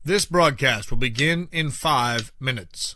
This broadcast will begin in 5 minutes.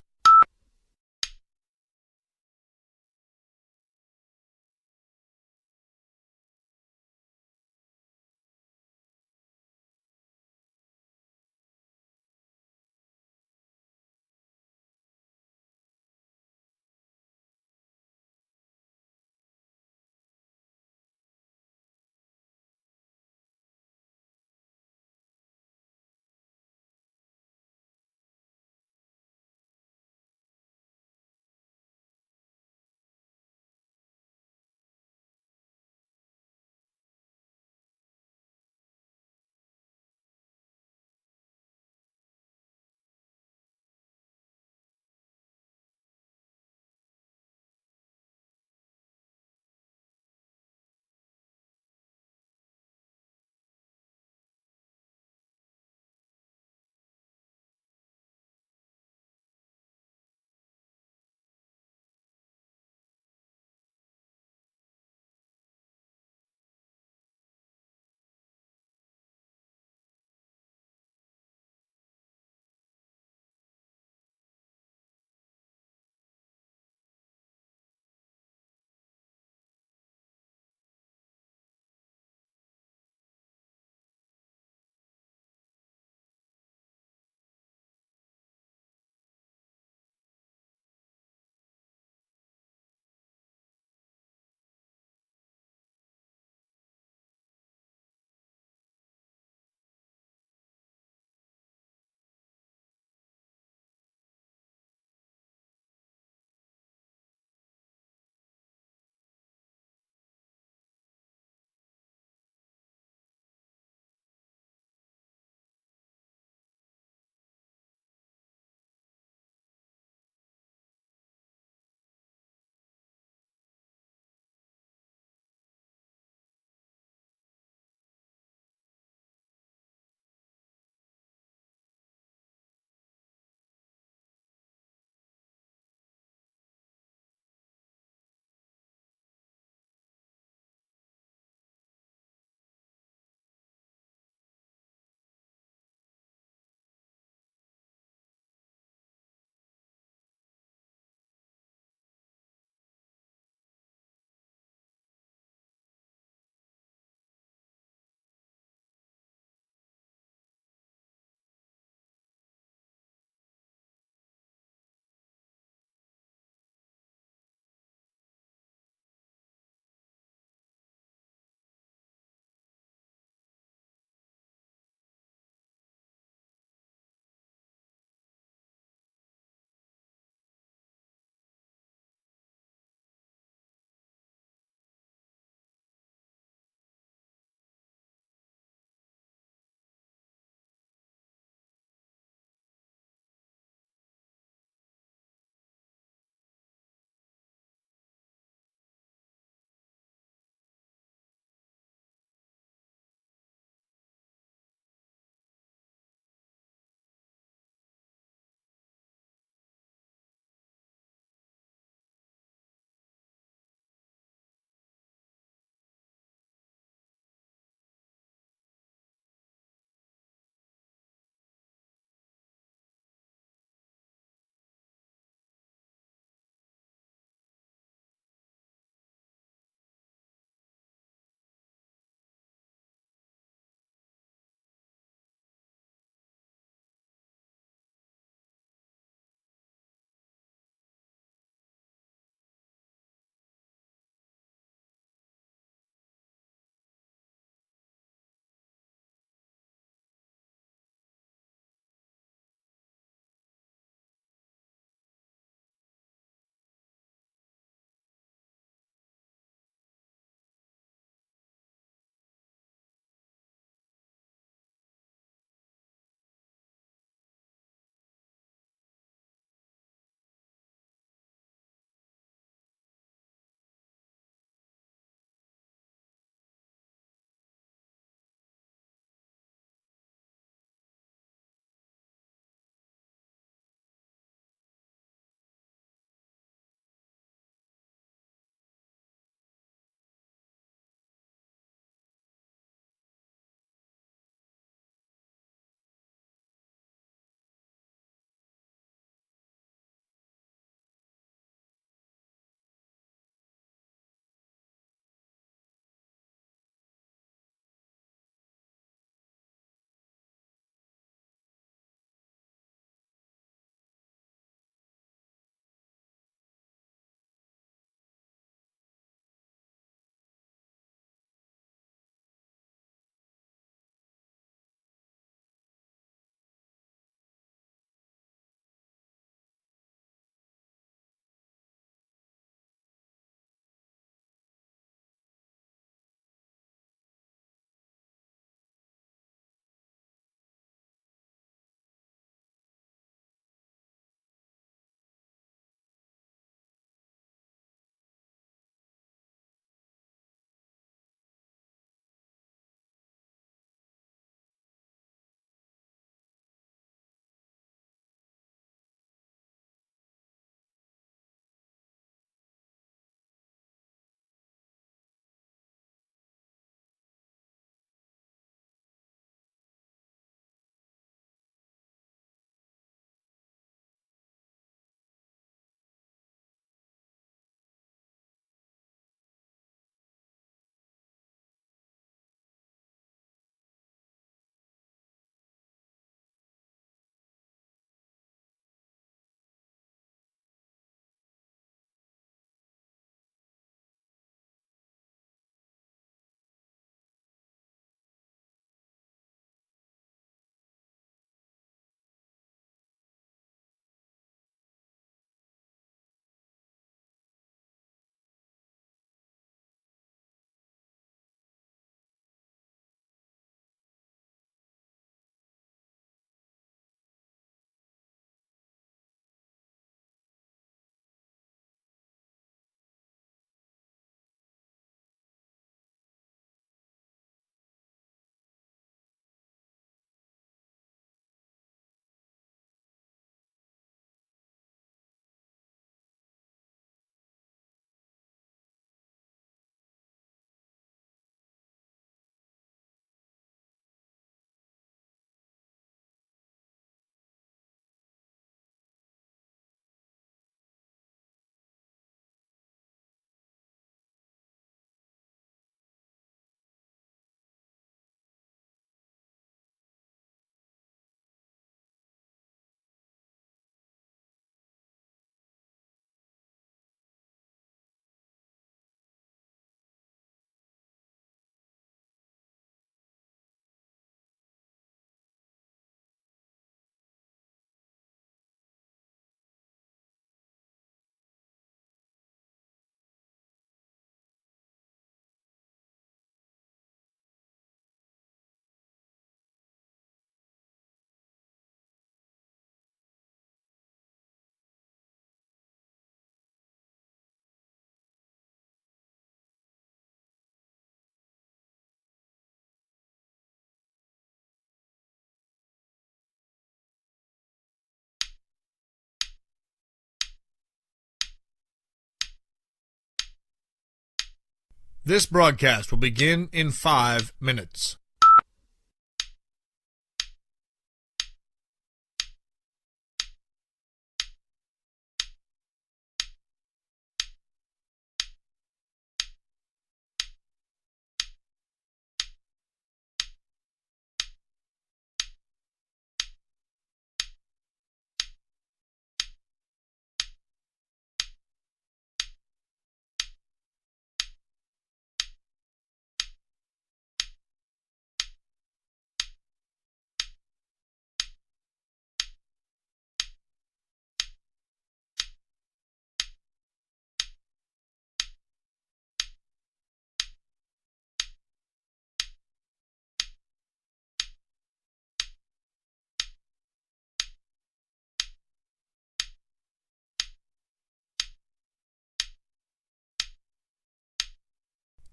This broadcast will begin in 5 minutes.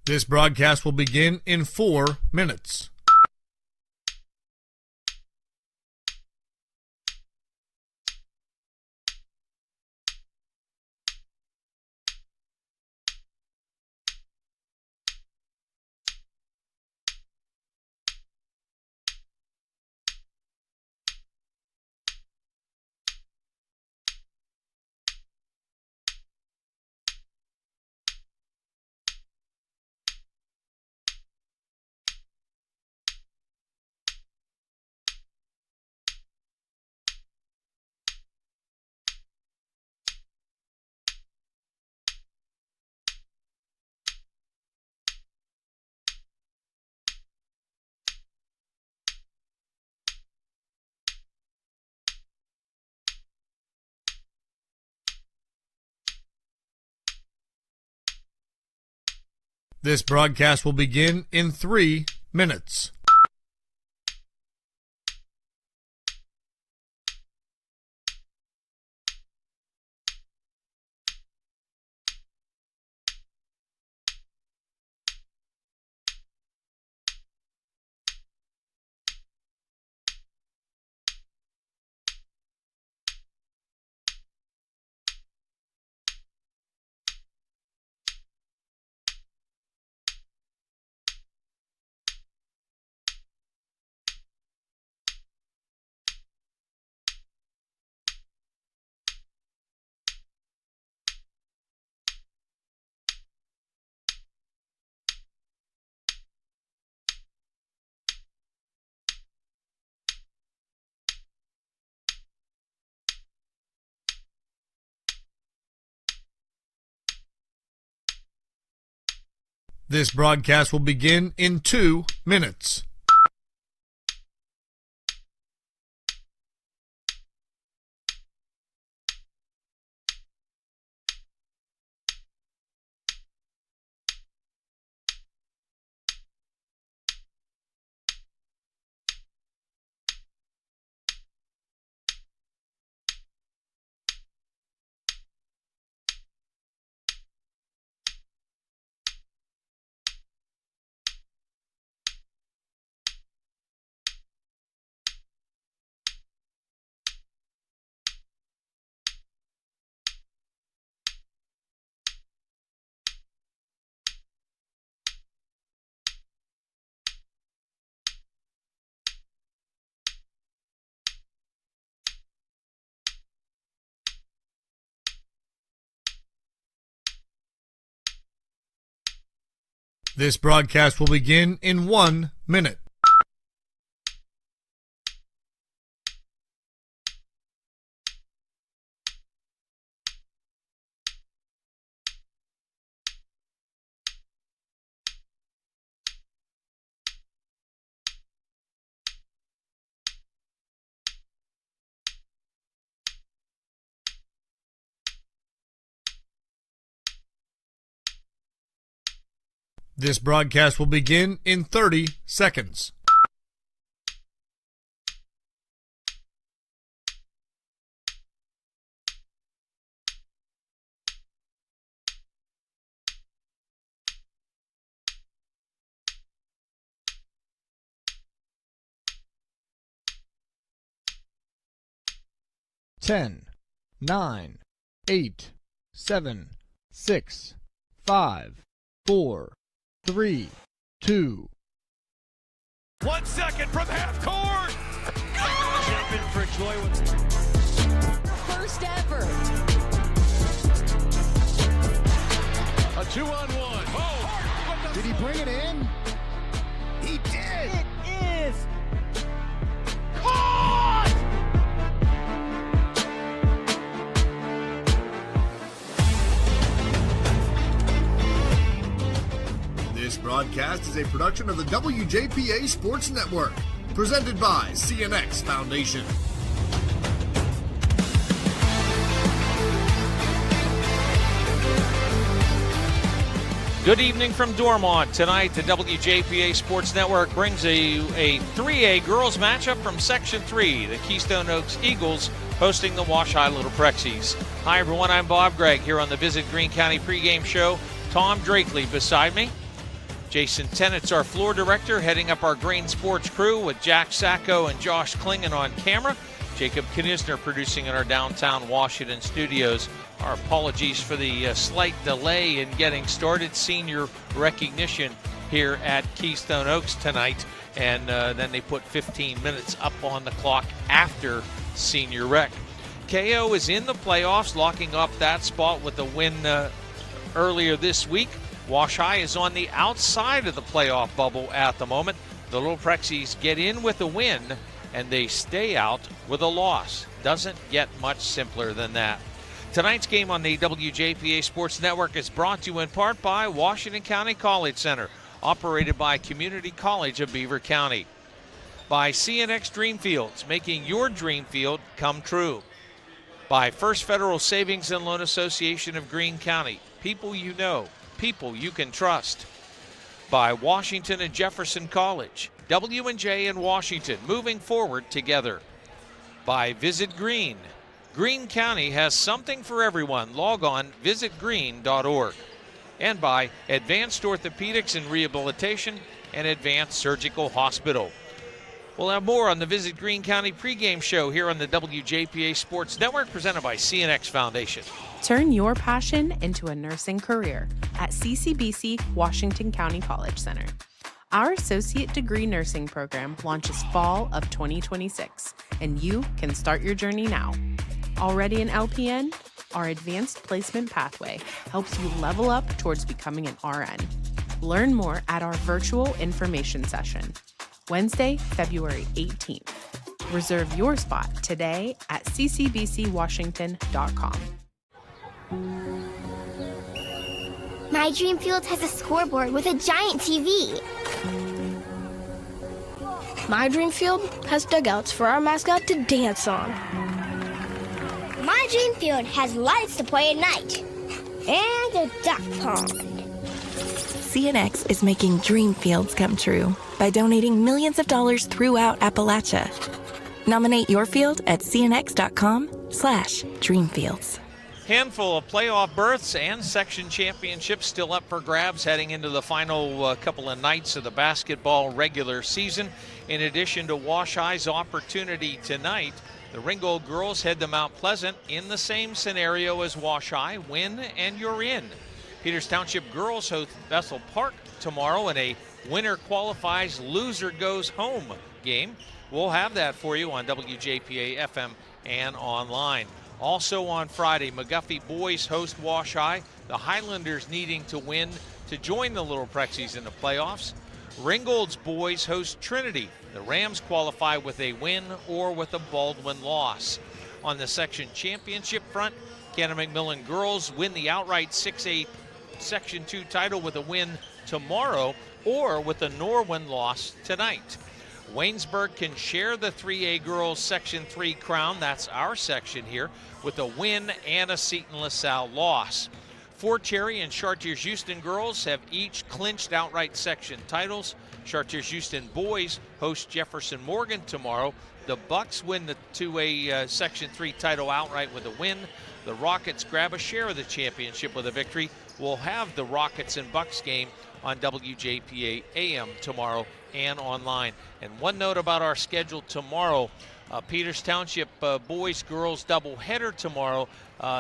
This broadcast will begin in 4 minutes. This broadcast will begin in 3 minutes. This broadcast will begin in 2 minutes. This broadcast will begin in 1 minute. This broadcast will begin in 30 seconds. Ten, 9, 8, 7, 6, 5, 4, 3, 2. 1 second from half court. Jump in for Joy. First ever. A 2-on-1. Oh, Did he bring it in? he did. It is. Caught! This broadcast is a production of the WJPA Sports Network, presented by CNX Foundation. Good evening from Dormont. Tonight, the WJPA Sports Network brings a 3A girls matchup from Section 3. The Keystone Oaks Eagles hosting the Wash High Little Prexies. Hi, everyone. I'm Bob Gregg here on the Visit Greene County pregame show. Tom Drakely beside me. Jason Tennett's our floor director, heading up our Greene Sports crew with Jack Sacco and Josh Klingen on camera. Jacob Knisner producing in our downtown Washington studios. Our apologies for the slight delay in getting started. Senior recognition here at Keystone Oaks tonight, and then they put 15 minutes up on the clock after senior rec. KO is in the playoffs, locking up that spot with a win earlier this week. Wash High is on the outside of the playoff bubble at the moment. The Little Prexies get in with a win, and they stay out with a loss. Doesn't get much simpler than that. Tonight's game on the WJPA Sports Network is brought to you in part by Washington County College Center, operated by Community College of Beaver County. By CNX Dreamfields, making your dream field come true. By First Federal Savings and Loan Association of Greene County, people you know, people you can trust. By Washington and Jefferson College, W&J and Washington, moving forward together. By Visit Greene. Greene County has something for everyone. Log on visitgreene.org. And by Advanced Orthopedics and Rehabilitation and Advanced Surgical Hospital. We'll have more on the Visit Greene County pregame show here on the WJPA Sports Network, presented by CNX Foundation. Turn your passion into a nursing career at CCBC Washington County College Center. Our associate degree nursing program launches fall of 2026, and you can start your journey now. Already an LPN? Our advanced placement pathway helps you level up towards becoming an RN. Learn more at our virtual information session, Wednesday, February 18th. Reserve your spot today at ccbcwashington.com. My dream field has a scoreboard with a giant TV. My dream field has dugouts for our mascot to dance on. My dream field has lights to play at night. And a duck pond. CNX is making dream fields come true by donating millions of dollars throughout Appalachia. Nominate your field at cnx.com/dreamfields. Handful of playoff berths and section championships still up for grabs heading into the final couple of nights of the basketball regular season. In addition to Wash High's opportunity tonight, the Ringgold girls head to Mount Pleasant in the same scenario as Wash High. Win and you're in. Peters Township girls host Bethel Park tomorrow in a winner qualifies, loser goes home game. We'll have that for you on WJPA FM and online. Also on Friday, McGuffey boys host Wash High. The Highlanders needing to win to join the Little Prexies in the playoffs. Ringgold's boys host Trinity. The Rams qualify with a win or with a Baldwin loss. On the section championship front, Cannon-McMillan girls win the outright 6A Section 2 title with a win tomorrow or with a Norwin loss tonight. Waynesburg can share the 3A girls Section 3 crown, that's our section here, with a win and a Seton LaSalle loss. Fort Cherry and Chartiers-Houston girls have each clinched outright section titles. Chartiers-Houston boys host Jefferson Morgan tomorrow. The Bucks win the 2A Section 3 title outright with a win. The Rockets grab a share of the championship with a victory we'll have the Rockets and Bucks game on WJPA AM tomorrow and online. And one note about our schedule tomorrow, Peters Township boys-girls doubleheader tomorrow.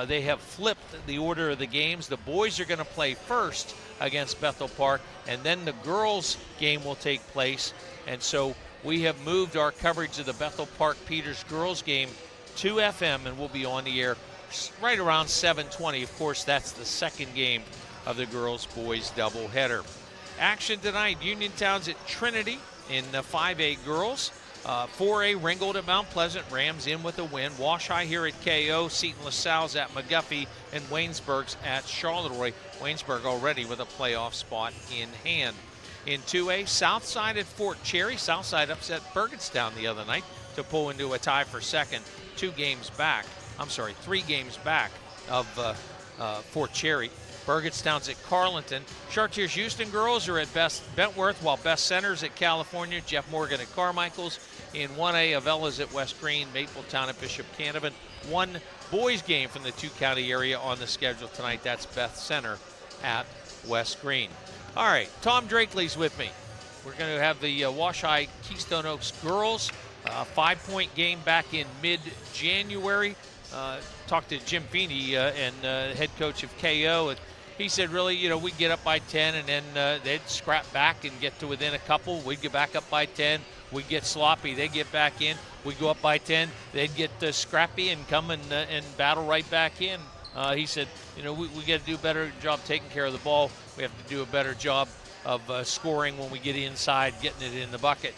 They have flipped the order of the games. The boys are going to play first against Bethel Park, and then the girls' game will take place. And so we have moved our coverage of the Bethel Park Peters girls game to FM, and we'll be on the air right around 7:20. Of course, that's the second game of the girls-boys doubleheader. Action tonight, Uniontown's at Trinity in the 5A girls. 4A Ringgold at Mount Pleasant, Rams in with a win. Wash High here at KO, Seton LaSalle's at McGuffey, and Waynesburg's at Charleroi. Waynesburg already with a playoff spot in hand. In 2A, Southside at Fort Cherry. Southside upset Burgettstown the other night to pull into a tie for second. 3 games back of Fort Cherry. Burgettstown's at Carleton. Chartiers Houston girls are at Bentworth, while Best Center's at California. Jeff Morgan at Carmichael's. In 1A, Avella's at West Green. Mapletown at Bishop Canevin. One boys game from the 2-county area on the schedule tonight. That's Beth Center at West Green. All right, Tom Drakely's with me. We're going to have the Wash High Keystone Oaks girls. 5-point game back in mid-January. Talked to Jim Feeney and head coach of KO, and he said, really, we'd get up by 10, and then they'd scrap back and get to within a couple. We'd get back up by 10. We'd get sloppy. They'd get back in. We'd go up by 10. They'd get scrappy and come and battle right back in. He said, we got to do a better job taking care of the ball. We have to do a better job of scoring when we get inside, getting it in the bucket.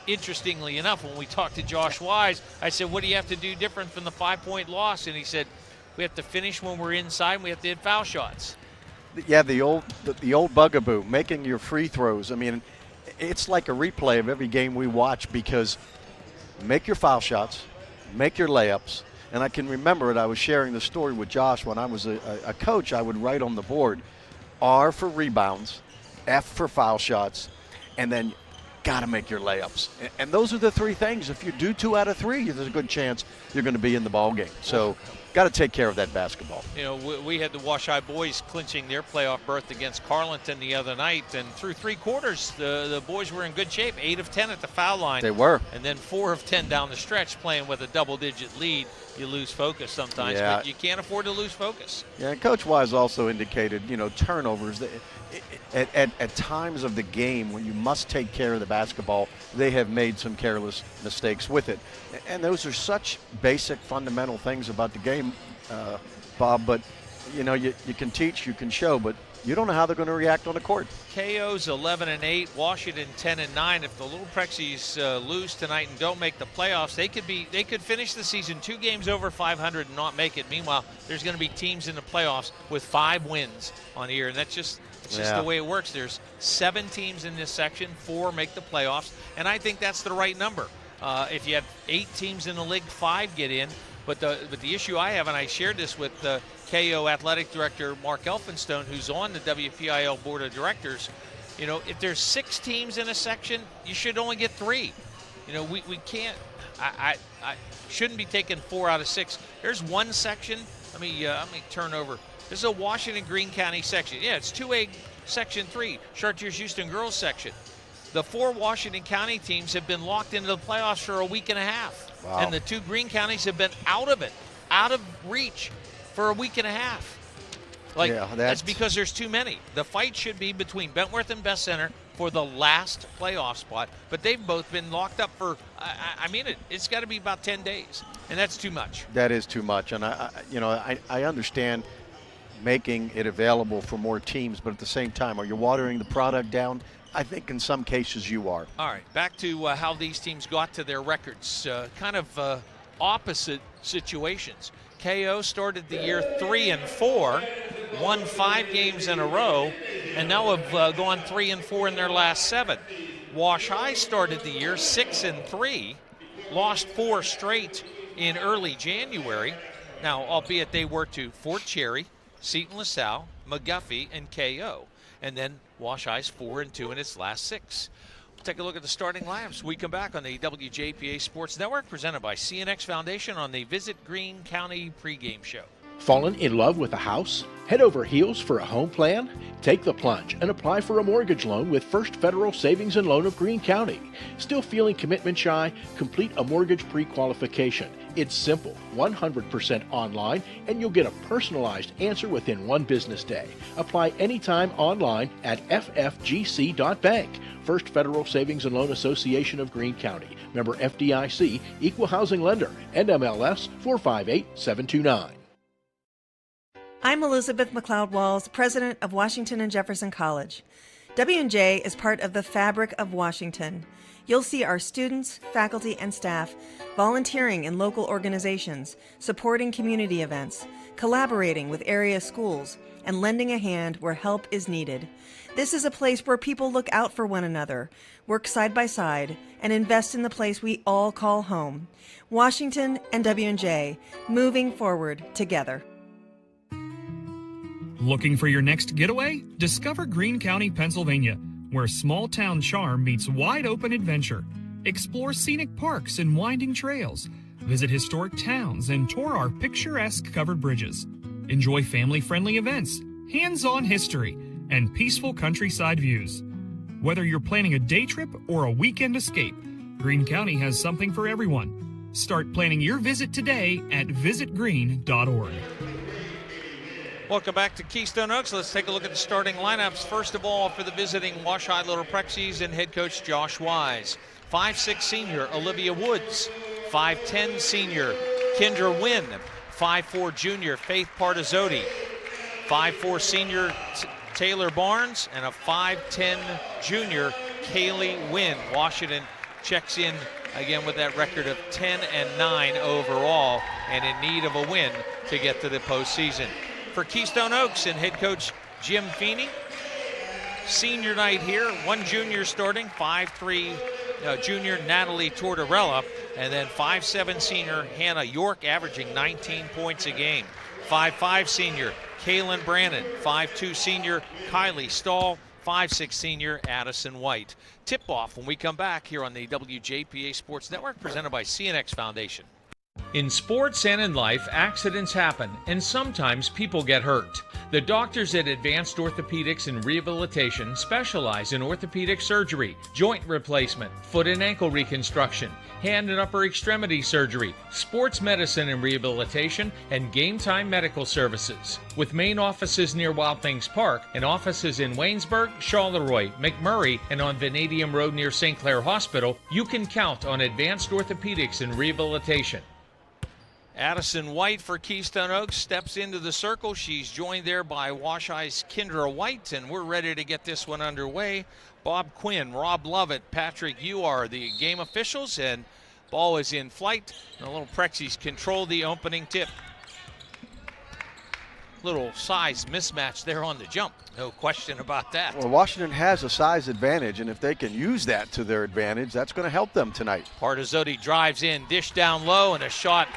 Interestingly enough, when we talked to Josh Wise, I said, what do you have to do different from the 5-point loss? And he said, we have to finish when we're inside, and we have to hit foul shots. Yeah, the old bugaboo, making your free throws. I mean, it's like a replay of every game we watch, because make your foul shots, make your layups. And I can remember it. I was sharing the story with Josh when I was a coach. I would write on the board, R for rebounds, F for foul shots, and then got to make your layups. And those are the 3 things. If you do 2 out of 3, there's a good chance you're going to be in the ball game. So got to take care of that basketball. We had the Wash High boys clinching their playoff berth against Carleton the other night, and through 3 quarters, the boys were in good shape. 8 of 10 at the foul line. They were. And then 4 of 10 down the stretch, playing with a double-digit lead. You lose focus sometimes, yeah. But you can't afford to lose focus. Yeah, and Coach Wise also indicated, turnovers. At times of the game when you must take care of the basketball, they have made some careless mistakes with it. And those are such basic, fundamental things about the game, Bob. But, you can teach, you can show, but you don't know how they're going to react on the court. KO's 11-8, Washington 10-9. If the Little Prexies lose tonight and don't make the playoffs, they could finish the season 2 games over 500 and not make it. Meanwhile, there's going to be teams in the playoffs with 5 wins on here, and it's just the way it works. There's 7 teams in this section, 4 make the playoffs, and I think that's the right number. If you have 8 teams in the league, 5 get in. But the issue I have, and I shared this with KO Athletic Director Mark Elphinstone, who's on the WPIL Board of Directors, if there's 6 teams in a section, you should only get 3. We can't. I shouldn't be taking 4 out of 6. There's one section. Let me turn over. This is a Washington-Greene County section. Yeah, it's 2A Section 3, Chartiers Houston girls section. The 4 Washington County teams have been locked into the playoffs for a week and a half. Wow. And the 2 Greene counties have been out of it, out of reach for a week and a half. That's because there's too many. The fight should be between Bentworth and Best Center for the last playoff spot, but they've both been locked up for, it's got to be about 10 days, and that's too much. That is too much, and I understand making it available for more teams, but at the same time, are you watering the product down? I think in some cases you are. All right, back to how these teams got to their records. Kind of opposite situations. KO started the year 3-4, won 5 games in a row, and now have gone 3-4 in their last 7. Wash High started the year 6-3, lost 4 straight in early January. Now, albeit they were to Fort Cherry, Seton LaSalle, McGuffey, and KO. And then Wash High's 4-2 in its last 6. We'll take a look at the starting lineups. We come back on the WJPA Sports Network, presented by CNX Foundation on the Visit Greene County pregame show. Fallen in love with a house? Head over heels for a home plan? Take the plunge and apply for a mortgage loan with First Federal Savings and Loan of Greene County. Still feeling commitment shy? Complete a mortgage pre-qualification. It's simple, 100% online, and you'll get a personalized answer within 1 business day. Apply anytime online at ffgc.bank. First Federal Savings and Loan Association of Greene County. Member FDIC, Equal Housing Lender, NMLS 458729. I'm Elizabeth McLeod-Walls, president of Washington and Jefferson College. W&J is part of the fabric of Washington. You'll see our students, faculty, and staff volunteering in local organizations, supporting community events, collaborating with area schools, and lending a hand where help is needed. This is a place where people look out for one another, work side by side, and invest in the place we all call home. Washington and W&J, moving forward together. Looking for your next getaway? Discover Greene County, Pennsylvania, where small town charm meets wide open adventure. Explore scenic parks and winding trails. Visit historic towns and tour our picturesque covered bridges. Enjoy family-friendly events, hands-on history, and peaceful countryside views. Whether you're planning a day trip or a weekend escape, Greene County has something for everyone. Start planning your visit today at visitgreene.org. Welcome back to Keystone Oaks. Let's take a look at the starting lineups. First of all, for the visiting Wash-High Little Prexies and head coach Josh Wise. 5'6" senior Olivia Woods. 5'10" senior Kendra Wynn. 5'4" junior Faith Partizzotti. 5'4" senior Taylor Barnes. And a 5'10" junior Kaylee Wynn. Washington checks in again with that record of 10-9 overall and in need of a win to get to the postseason. For Keystone Oaks and head coach Jim Feeney, senior night here, 1 junior starting, 5'3" junior Natalie Tortorella, and then 5'7" senior Hannah York, averaging 19 points a game. 5'5" senior Kaylin Brannon, 5'2" senior Kylie Stahl, 5'6" senior Addison White. Tip-off when we come back here on the WJPA Sports Network, presented by CNX Foundation. In sports and in life, accidents happen, and sometimes people get hurt. The doctors at Advanced Orthopedics and Rehabilitation specialize in orthopedic surgery, joint replacement, foot and ankle reconstruction, hand and upper extremity surgery, sports medicine and rehabilitation, and game time medical services. With main offices near Wild Things Park and offices in Waynesburg, Charleroi, McMurray, and on Vanadium Road near St. Clair Hospital, you can count on Advanced Orthopedics and Rehabilitation. Addison White for Keystone Oaks steps into the circle. She's joined there by Wash-High's Kendra White, and we're ready to get this one underway. Bob Quinn, Rob Lovett, Patrick, you are the game officials, and ball is in flight. The Little Prexies control the opening tip. Little size mismatch there on the jump. No question about that. Well, Washington has a size advantage, and if they can use that to their advantage, that's going to help them tonight. Partizzotti drives in, dish down low, and a shot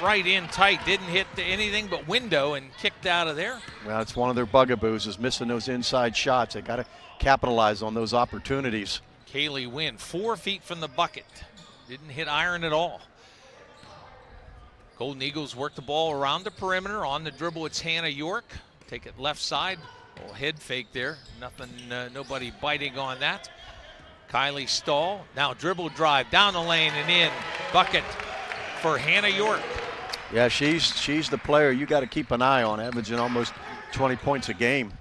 right in tight. Didn't hit anything but window and kicked out of there. Well, it's one of their bugaboos is missing those inside shots. They got to capitalize on those opportunities. Kaylee Wynn, 4 feet from the bucket. Didn't hit iron at all. Golden Eagles work the ball around the perimeter. On the dribble, it's Hannah York. Take it left side. Little head fake there. Nothing, nobody biting on that. Kylie Stahl. Now dribble drive down the lane and in. Bucket for Hannah York. Yeah, she's the player you got to keep an eye on, averaging almost 20 points a game.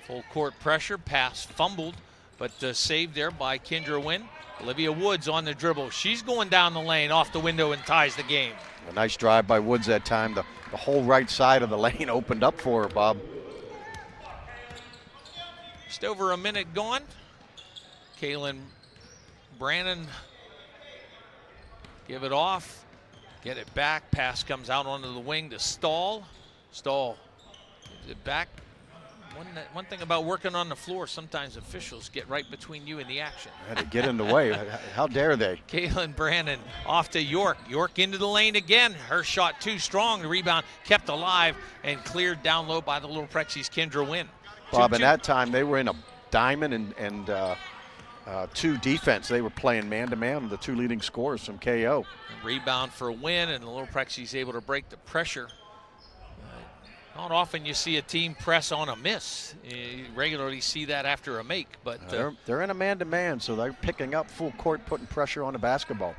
Full court pressure, pass fumbled, but saved there by Kendra Wynn. Olivia Woods on the dribble. She's going down the lane, off the window, and ties the game. A nice drive by Woods that time. The whole right side of the lane opened up for her, Bob. Just over a minute gone. Kaylin Brannon give it off. Get it back. Pass comes out onto the wing to Stahl. Stahl gives it back. One thing about working on the floor, sometimes officials get right between you and the action. Had to get in the way. How dare they? Kaylin Brannon off to York. York into the lane again. Her shot too strong. The rebound kept alive and cleared down low by the Little Prexies' Kendra Wynn. Bob, in that time, they were in a diamond and 2 defense. They were playing man-to-man, the 2 leading scorers from KO. Rebound for Wynn, and the Little Prexies able to break the pressure Not often you see a team press on a miss. You regularly see that after a make, but they're in a man-to-man, so they're picking up full court, putting pressure on the basketball.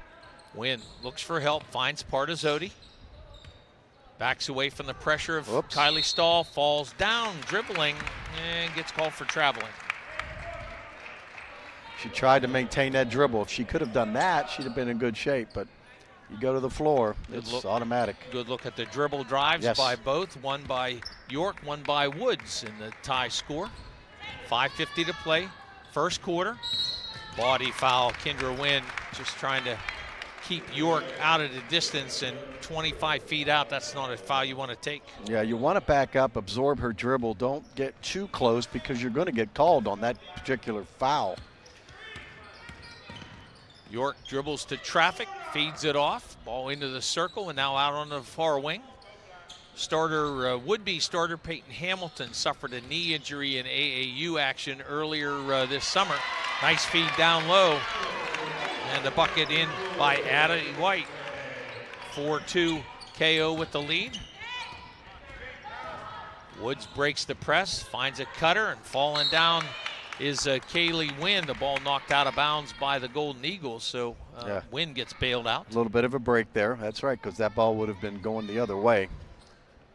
Wynn looks for help, finds Partazotti. Backs away from the pressure of Kylie Stahl, falls down, dribbling, and gets called for traveling. She tried to maintain that dribble. If she could have done that, she'd have been in good shape, but you go to the floor, it's automatic. Good look at the dribble drives by both, one by York, one by Woods in the tie score. 5:50 to play, first quarter. Body foul, Kendra Wynn just trying to keep York out of the distance, and 25 feet out, that's not a foul you want to take. Yeah, you want to back up, absorb her dribble. Don't get too close because you're going to get called on that particular foul. York dribbles to traffic, feeds it off, ball into the circle, and now out on the far wing. Starter, would-be starter Peyton Hamilton suffered a knee injury in AAU action earlier this summer. Nice feed down low, and the bucket in by Addie White. 4-2 KO with the lead. Woods breaks the press, finds a cutter, and falling down is Kaylee Wynn. The ball knocked out of bounds by the Golden Eagles, so Wynn gets bailed out. A little bit of a break there. That's right, because that ball would have been going the other way.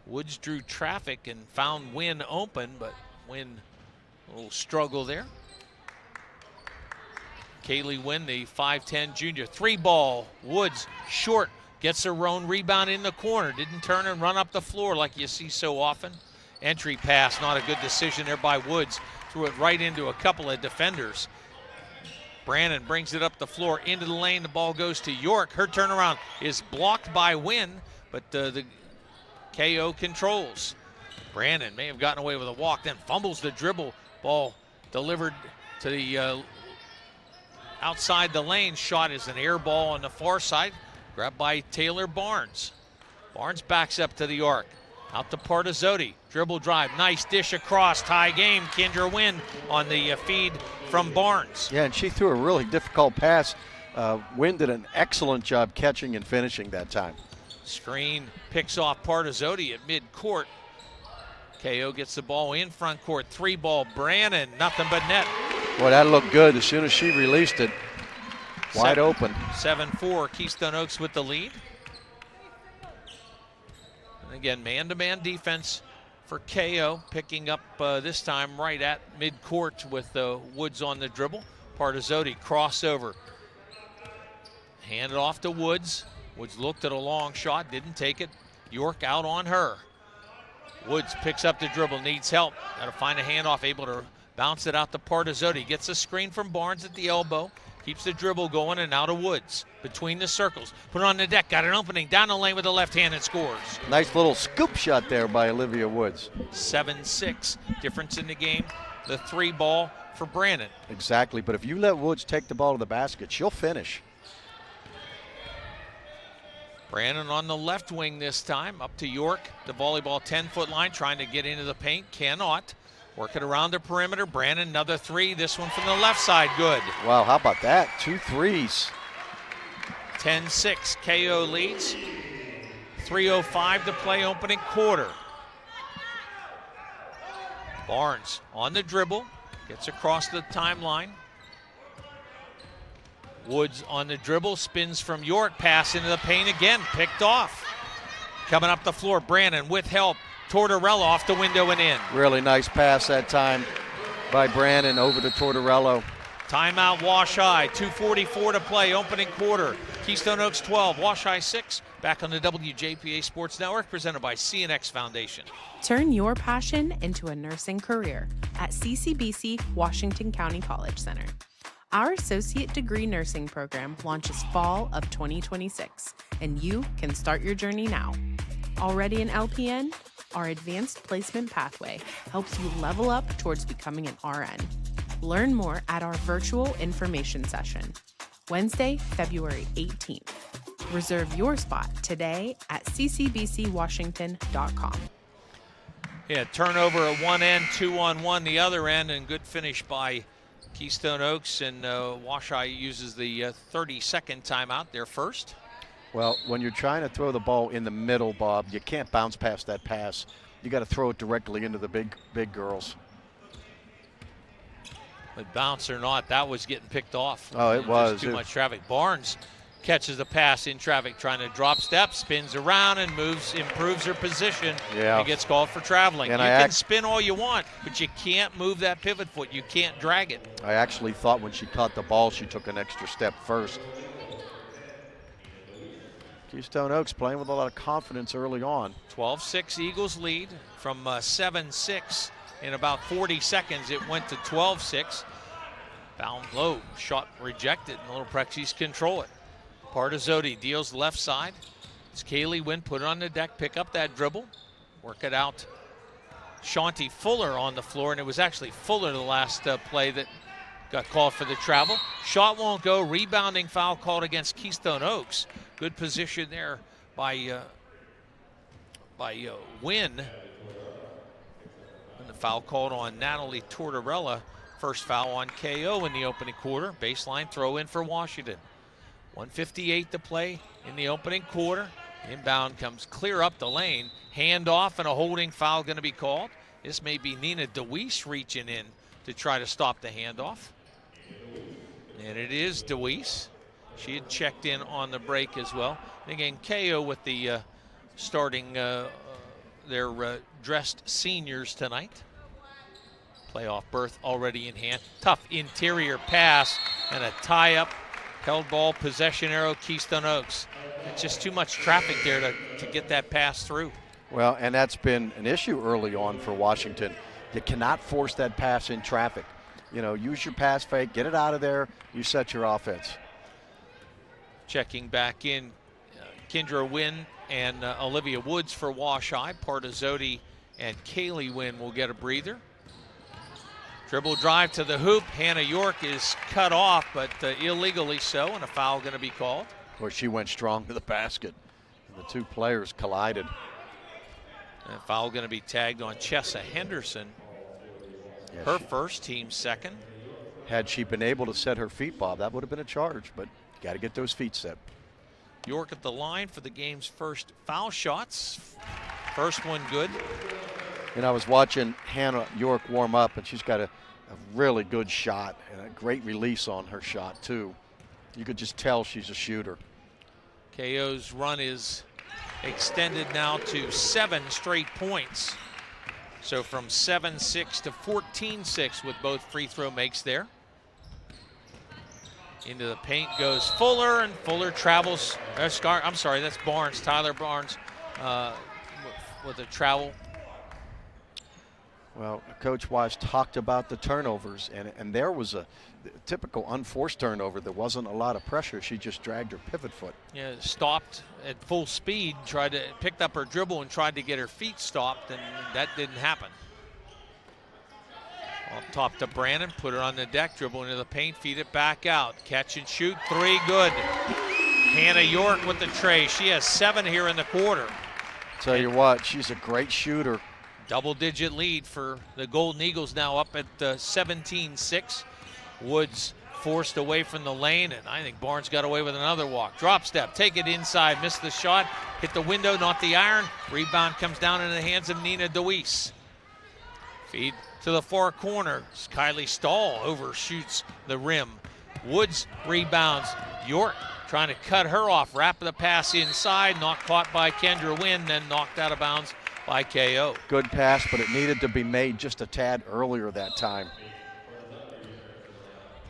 Woods drew traffic and found Wynn open, but Wynn a little struggle there. Kaylee Wynn, the 5'10 junior. 3-ball, Woods short, gets her own rebound in the corner. Didn't turn and run up the floor like you see so often. Entry pass, not a good decision there by Woods. Threw it right into a couple of defenders. Brannon brings it up the floor into the lane. The ball goes to York. Her turnaround is blocked by Wynn, but the KO controls. Brannon may have gotten away with a walk, then fumbles the dribble. Ball delivered to the outside the lane. Shot is an air ball on the far side. Grabbed by Taylor Barnes. Barnes backs up to the arc. Out to Partazotti, dribble drive, nice dish across, tie game. Kendra Wynn on the feed from Barnes. Yeah, and she threw a really difficult pass. Wynn did an excellent job catching and finishing that time. Screen picks off Partazotti at mid-court. KO gets the ball in front court. 3-ball, Brannon, nothing but net. Boy, that looked good as soon as she released it. Wide open. 7-4, Keystone Oaks with the lead. Again, man-to-man defense for KO, picking up this time right at mid-court with Woods on the dribble. Partazotti crossover. Hand it off to Woods. Woods looked at a long shot, didn't take it. York out on her. Woods picks up the dribble, needs help. Got to find a handoff, able to bounce it out to Partazotti. Gets a screen from Barnes at the elbow. Keeps the dribble going and out of Woods. Between the circles. Put it on the deck. Got an opening. Down the lane with the left hand and scores. Nice little scoop shot there by Olivia Woods. 7-6. Difference in the game. The 3-ball for Brannon. Exactly. But if you let Woods take the ball to the basket, she'll finish. Brannon on the left wing this time. Up to York. The volleyball 10-foot line. Trying to get into the paint. Cannot. Work it around the perimeter. Brannon, another 3. This one from the left side, good. Wow, how about that? 2 threes. 10-6, KO leads. 3:05 to play opening quarter. Barnes on the dribble. Gets across the timeline. Woods on the dribble. Spins from York. Pass into the paint again. Picked off. Coming up the floor, Brannon with help. Tortorella off the window and in. Really nice pass that time by Brannon over to Tortorella. Timeout, Wash High. 2:44 to play, opening quarter. Keystone Oaks 12, Wash High 6. Back on the WJPA Sports Network, presented by CNX Foundation. Turn your passion into a nursing career at CCBC Washington County College Center. Our associate degree nursing program launches fall of 2026, and you can start your journey now. Already an LPN? Our advanced placement pathway helps you level up towards becoming an RN. Learn more at our virtual information session, Wednesday, February 18th. Reserve your spot today at ccbcwashington.com. Yeah, turnover at one end, 2-on-1 the other end, and good finish by Keystone Oaks, and Wash High uses the 30-second timeout, their first. Well, when you're trying to throw the ball in the middle, Bob, you can't bounce past that pass. you got to throw it directly into the big girls. But bounce or not, that was getting picked off. Oh, it was. Just too much traffic. Barnes catches the pass in traffic, trying to drop step, spins around and improves her position, and gets called for traveling. And you can spin all you want, but you can't move that pivot foot. You can't drag it. I actually thought when she caught the ball, she took an extra step first. Keystone Oaks playing with a lot of confidence early on. 12-6 Eagles lead from 7-6. In about 40 seconds, it went to 12-6. Bound low, shot rejected, and Little Prexies control it. Partizzotti deals left side. It's Kaylee Wynn, put it on the deck, pick up that dribble, work it out. Shanti Fuller on the floor, and it was actually Fuller the last play that got called for the travel. Shot won't go, rebounding foul called against Keystone Oaks. Good position there by Wynn. And the foul called on Natalie Tortorella. First foul on KO in the opening quarter. Baseline throw in for Washington. 1:58 to play in the opening quarter. Inbound comes clear up the lane. Handoff and a holding foul going to be called. This may be Nina DeWeese reaching in to try to stop the handoff. And it is DeWeese. She had checked in on the break as well. And again, KO with the starting their dressed seniors tonight. Playoff berth already in hand. Tough interior pass and a tie-up. Held ball, possession arrow, Keystone Oaks. It's just too much traffic there to get that pass through. Well, and that's been an issue early on for Washington. You cannot force that pass in traffic. You know, use your pass fake, get it out of there, you set your offense. Checking back in, Kendra Wynn and Olivia Woods for Wash High. Partizzotti and Kaylee Wynn will get a breather. Dribble drive to the hoop. Hannah York is cut off, but illegally so, and a foul going to be called. Where she went strong to the basket, and the two players collided. And a foul going to be tagged on Chessa Henderson. Yeah, her first, team second. Had she been able to set her feet, Bob, that would have been a charge, but you got to get those feet set. York at the line for the game's first foul shots. First one good. And I was watching Hannah York warm up, and she's got a really good shot and a great release on her shot, too. You could just tell she's a shooter. KO's run is extended now to 7 straight points. So from 7-6 to 14-6 with both free throw makes there. Into the paint goes Fuller, and Fuller travels. I'm sorry, that's Barnes, Tyler Barnes with a travel. Well, Coach Wise talked about the turnovers, and there was a typical unforced turnover. There wasn't a lot of pressure. She just dragged her pivot foot. Yeah, stopped at full speed, picked up her dribble and tried to get her feet stopped, and that didn't happen. Off top to Brandon, put her on the deck, dribble into the paint, feed it back out. Catch and shoot, 3, good. Hannah York with the tray. She has 7 here in the quarter. Tell you what, she's a great shooter. Double-digit lead for the Golden Eagles now up at 17-6. Woods forced away from the lane, and I think Barnes got away with another walk. Drop step, take it inside, missed the shot, hit the window, not the iron. Rebound comes down into the hands of Nina DeWeese. Feed to the far corner. Kylie Stahl overshoots the rim. Woods rebounds. York trying to cut her off. Wrap the pass inside, not caught by Kendra Wynn, then knocked out of bounds by KO. Good pass, but it needed to be made just a tad earlier that time.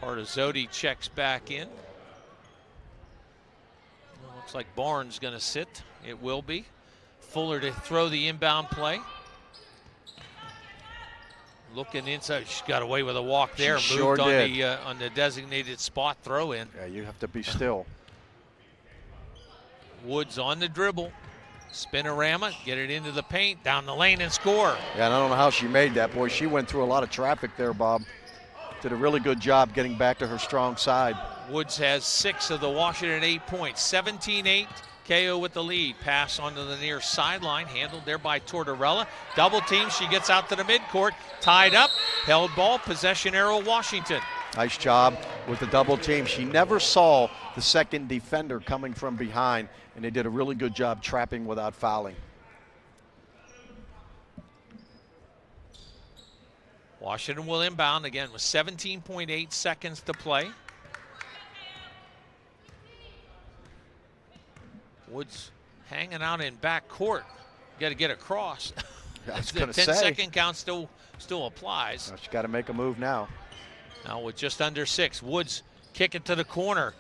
Partizzotti checks back in. Well, looks like Barnes going to sit. It will be. Fuller to throw the inbound play. Looking inside, she's got away with a walk there. She Moved sure on the designated spot throw in. Yeah, you have to be still. Woods on the dribble. Spinorama, get it into the paint, down the lane and score. Yeah, and I don't know how she made that. Boy, she went through a lot of traffic there, Bob. Did a really good job getting back to her strong side. Woods has 6 of the Washington 8 points. 17-8, KO with the lead. Pass onto the near sideline, handled there by Tortorella. Double team, she gets out to the midcourt. Tied up, held ball, possession arrow, Washington. Nice job with the double team. She never saw the second defender coming from behind, and they did a really good job trapping without fouling. Washington will inbound again with 17.8 seconds to play. Woods hanging out in back court. Got to get across. I was The going to 10-second count still applies. She's got to make a move now. Now with just under 6, Woods kick it to the corner.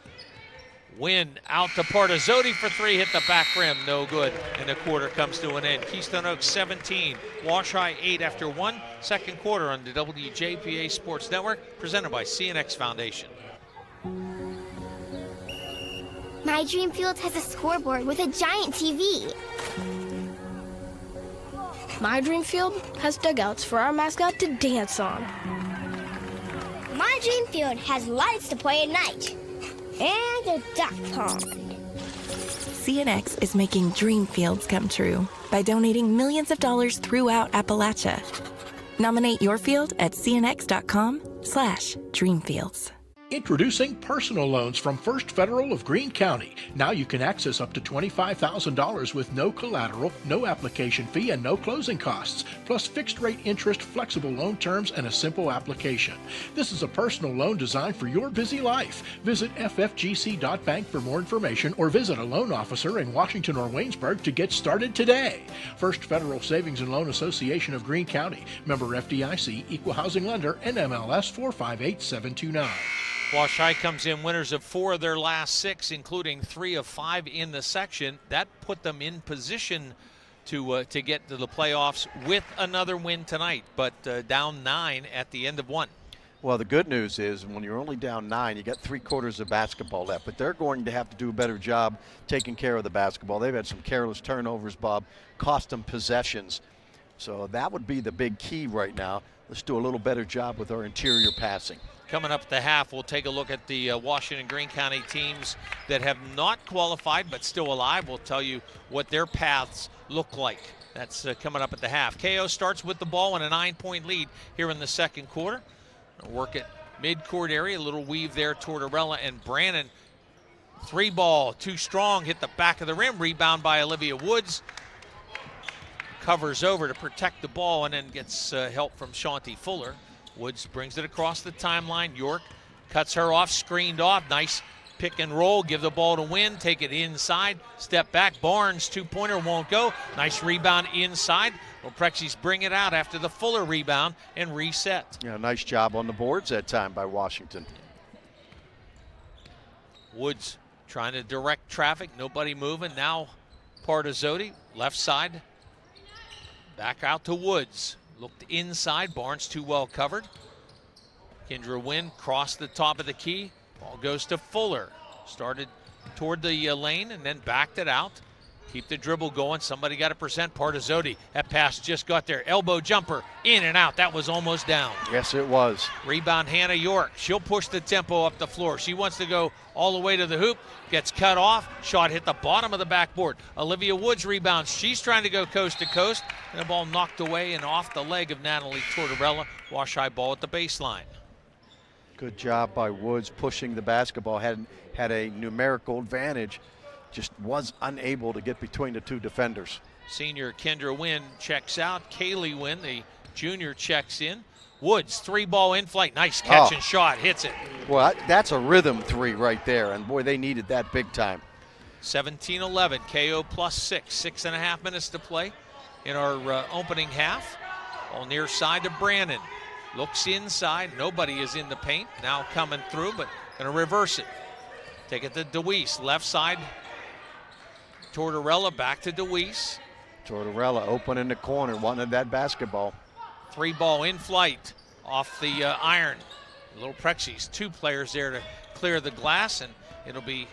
Win out to Partazotti for 3, hit the back rim, no good. And the quarter comes to an end. Keystone Oaks 17, Wash High 8 after 1. Second quarter on the WJPA Sports Network, presented by CNX Foundation. My dream field has a scoreboard with a giant TV. My dream field has dugouts for our mascot to dance on. My dream field has lights to play at night. And a duck pond. CNX is making dream fields come true by donating millions of dollars throughout Appalachia. Nominate your field at cnx.com/dreamfields. Introducing personal loans from First Federal of Greene County. Now you can access up to $25,000 with no collateral, no application fee, and no closing costs, plus fixed rate interest, flexible loan terms, and a simple application. This is a personal loan designed for your busy life. Visit ffgc.bank for more information or visit a loan officer in Washington or Waynesburg to get started today. First Federal Savings and Loan Association of Greene County. Member FDIC, Equal Housing Lender, NMLS 458729. Wash High comes in winners of 4 of their last 6, including 3 of 5 in the section. That put them in position to get to the playoffs with another win tonight, but down 9 at the end of 1. Well, the good news is when you're only down 9, you got 3 quarters of basketball left, but they're going to have to do a better job taking care of the basketball. They've had some careless turnovers, Bob, cost them possessions. So that would be the big key right now. Let's do a little better job with our interior passing. Coming up at the half, we'll take a look at the Washington Greene County teams that have not qualified but still alive. We'll tell you what their paths look like. That's coming up at the half. KO starts with the ball and a 9-point lead here in the second quarter. Work at mid-court area, a little weave there. Tortorella and Brannon. 3 ball, too strong, hit the back of the rim. Rebound by Olivia Woods. Covers over to protect the ball and then gets help from Shanti Fuller. Woods brings it across the timeline. York cuts her off, screened off. Nice pick and roll. Give the ball to Wynn. Take it inside. Step back. Barnes, 2-pointer, won't go. Nice rebound inside. Well, Prexy's bring it out after the Fuller rebound and reset. Yeah, nice job on the boards that time by Washington. Woods trying to direct traffic. Nobody moving. Now Partazotti, left side. Back out to Woods. Looked inside. Barnes too well covered. Kendra Wynn crossed the top of the key. Ball goes to Fuller. Started toward the lane and then backed it out. Keep the dribble going. Somebody got to present Partazotti. That pass just got there. Elbow jumper. In and out. That was almost down. Yes, it was. Rebound Hannah York. She'll push the tempo up the floor. She wants to go all the way to the hoop. Gets cut off. Shot hit the bottom of the backboard. Olivia Woods rebounds. She's trying to go coast to coast. And the ball knocked away and off the leg of Natalie Tortorella. Wash High ball at the baseline. Good job by Woods pushing the basketball. Had a numerical advantage. Just was unable to get between the 2 defenders. Senior Kendra Wynn checks out. Kaylee Wynn, the junior, checks in. Woods, 3-ball in flight. Nice catch and shot. Hits it. Well, that's a rhythm 3 right there. And, boy, they needed that big time. 17-11. KO plus 6. 6.5 minutes to play in our opening half. Ball near side to Brannon. Looks inside. Nobody is in the paint. Now coming through, but going to reverse it. Take it to DeWeese. Left side. Tortorella back to DeWeese. Tortorella open in the corner, wanted that basketball. 3-ball in flight off the iron. Little Prexy's 2 players there to clear the glass, and it'll be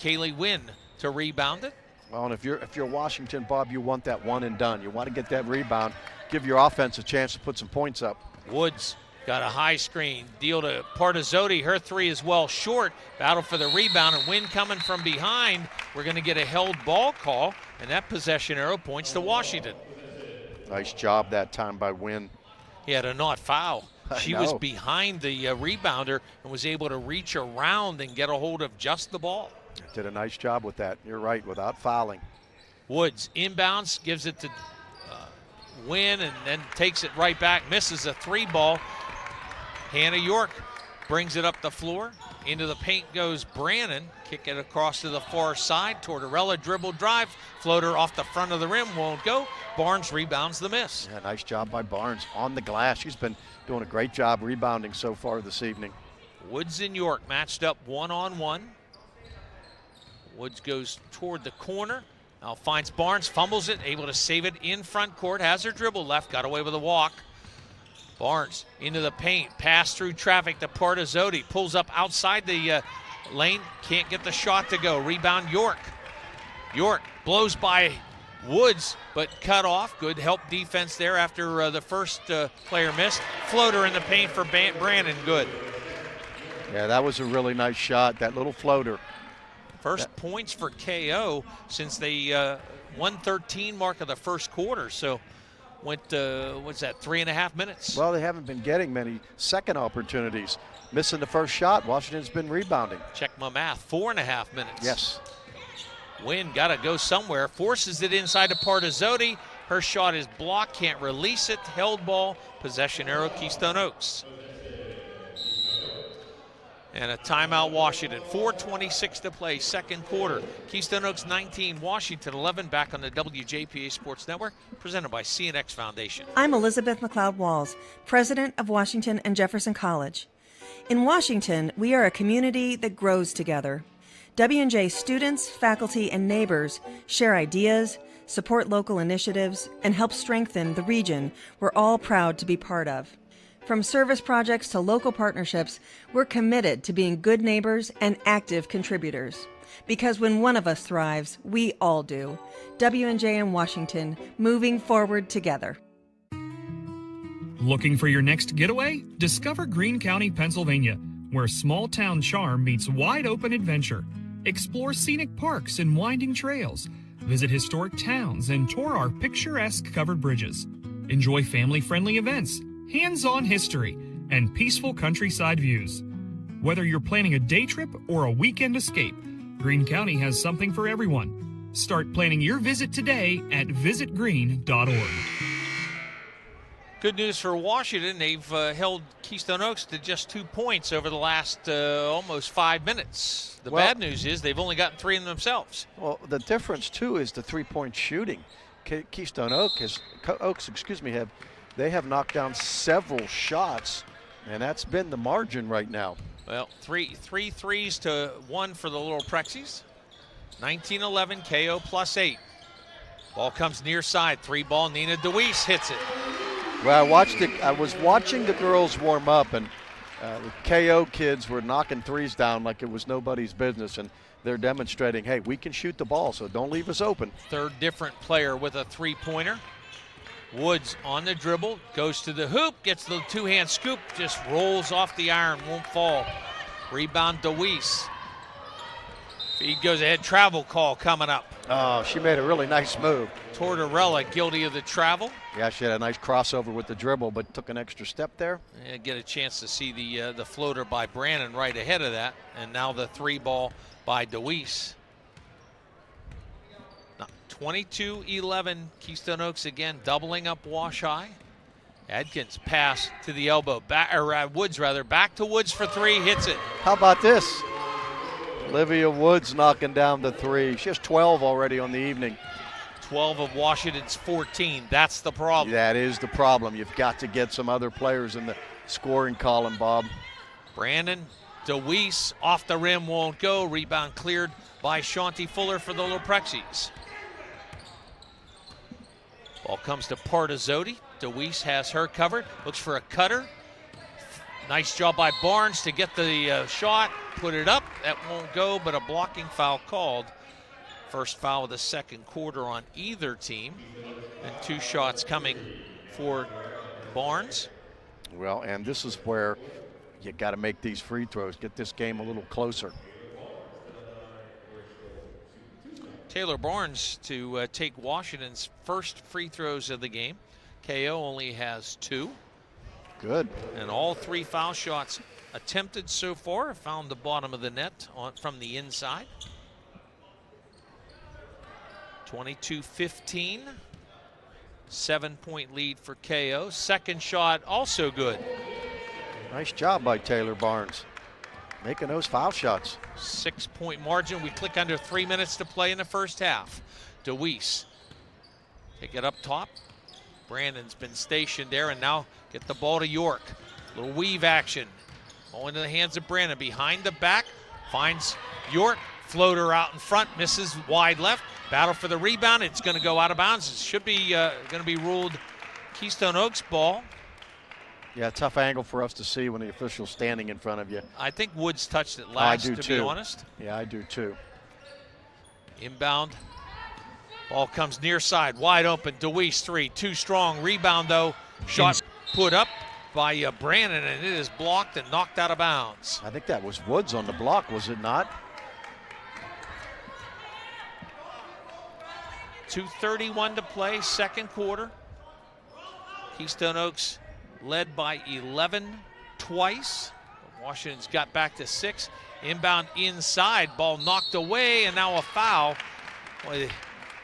Kaylee Wynn to rebound it. Well, and if you're Washington, Bob, you want that one and done. You want to get that rebound, give your offense a chance to put some points up. Woods got a high screen. Deal to Partazotti. Her 3 is well short. Battle for the rebound, and Wynn coming from behind. We're going to get a held ball call, and that possession arrow points to Washington. Nice job that time by Wynn. He had a not foul. She was behind the rebounder and was able to reach around and get a hold of just the ball. Did a nice job with that. You're right, without fouling. Woods inbounds, gives it to Win and then takes it right back, misses a 3-ball. Hannah York brings it up the floor. Into the paint goes Brannon. Kick it across to the far side. Tortorella dribble drive. Floater off the front of the rim, won't go. Barnes rebounds the miss. Yeah, nice job by Barnes on the glass. She's been doing a great job rebounding so far this evening. Woods and York matched up 1-on-1. Woods goes toward the corner. Now finds Barnes, fumbles it, able to save it in front court. Has her dribble left, got away with a walk. Barnes into the paint, pass through traffic to Partizzotti. Pulls up outside the lane, can't get the shot to go. Rebound York. York blows by Woods, but cut off. Good help defense there after the first player missed. Floater in the paint for Brannon, good. Yeah, that was a really nice shot, that little floater. First points for KO since the 1:13 mark of the first quarter. So went, what's that, 3.5 minutes? Well, they haven't been getting many second opportunities. Missing the first shot, Washington's been rebounding. Check my math, 4.5 minutes. Yes. Wynn got to go somewhere, forces it inside to Partizzotti. Her shot is blocked, can't release it. Held ball, possession arrow, Keystone Oaks. And a timeout, Washington. 4:26 to play, second quarter. Keystone Oaks 19, Washington 11. Back on the WJPA Sports Network, presented by CNX Foundation. I'm Elizabeth McLeod Walls, president of Washington and Jefferson College. In Washington, we are a community that grows together. W&J students, faculty, and neighbors share ideas, support local initiatives, and help strengthen the region we're all proud to be part of. From service projects to local partnerships, we're committed to being good neighbors and active contributors. Because when one of us thrives, we all do. W&J and Washington, moving forward together. Looking for your next getaway? Discover Greene County, Pennsylvania, where small town charm meets wide open adventure. Explore scenic parks and winding trails. Visit historic towns and tour our picturesque covered bridges. Enjoy family-friendly events, hands-on history, and peaceful countryside views. Whether you're planning a day trip or a weekend escape, Greene County has something for everyone. Start planning your visit today at visitgreene.org. Good news for Washington. They've held Keystone Oaks to just 2 points over the last almost 5 minutes. The bad news is they've only gotten 3 in themselves. Well, the difference, too, is the three-point shooting. Keystone Oaks have knocked down several shots, and that's been the margin right now. Well, three threes to 1 for the Little Prexies. 19-11, KO +8. Ball comes near side, 3-ball, Nina DeWeese hits it. Well, I was watching the girls warm up, and the KO kids were knocking threes down like it was nobody's business, and they're demonstrating, hey, we can shoot the ball, so don't leave us open. Third different player with a three-pointer. Woods on the dribble, goes to the hoop, gets the two-hand scoop, just rolls off the iron, won't fall. Rebound DeWeese. Feed goes ahead, travel call coming up. Oh, she made a really nice move. Tortorella guilty of the travel. Yeah, she had a nice crossover with the dribble, but took an extra step there. And get a chance to see the floater by Brannon right ahead of that. And now the 3-ball by DeWeese. 22-11, Keystone Oaks again doubling up Wash High. Adkins pass to the elbow, Woods back to Woods for 3, hits it. How about this? Olivia Woods knocking down the 3. She has 12 already on the evening. 12 of Washington's 14, that's the problem. That is the problem. You've got to get some other players in the scoring column, Bob. Brannon, DeWeese off the rim, won't go. Rebound cleared by Shanti Fuller for the Little Prexies. Ball comes to Partizzotti. DeWeese has her covered. Looks for a cutter. Nice job by Barnes to get the shot. Put it up. That won't go, but a blocking foul called. First foul of the second quarter on either team. And 2 shots coming for Barnes. Well, and this is where you got to make these free throws. Get this game a little closer. Taylor Barnes to take Washington's first free throws of the game. KO only has 2. Good. And all 3 foul shots attempted so far have found the bottom of the net from the inside. 22-15. 7-point lead for KO. Second shot also good. Nice job by Taylor Barnes, making those foul shots. 6-point margin. We click under 3 minutes to play in the first half. DeWeese take it up top. Brandon's been stationed there, and now get the ball to York. Little weave action. Ball into the hands of Brandon. Behind the back, finds York. Floater out in front, misses wide left. Battle for the rebound. It's going to go out of bounds. It should be going to be ruled Keystone Oaks ball. Yeah, tough angle for us to see when the official's standing in front of you. I think Woods touched it last, I do to too. be honest. Yeah, I do too. Inbound. Ball comes near side, wide open. DeWeese 3, too strong. Rebound though. Shot put up by Brandon, and it is blocked and knocked out of bounds. I think that was Woods on the block, was it not? 2:31 to play, second quarter. Keystone Oaks led by 11 twice. Washington's got back to 6. Inbound inside, ball knocked away, and now a foul. Boy,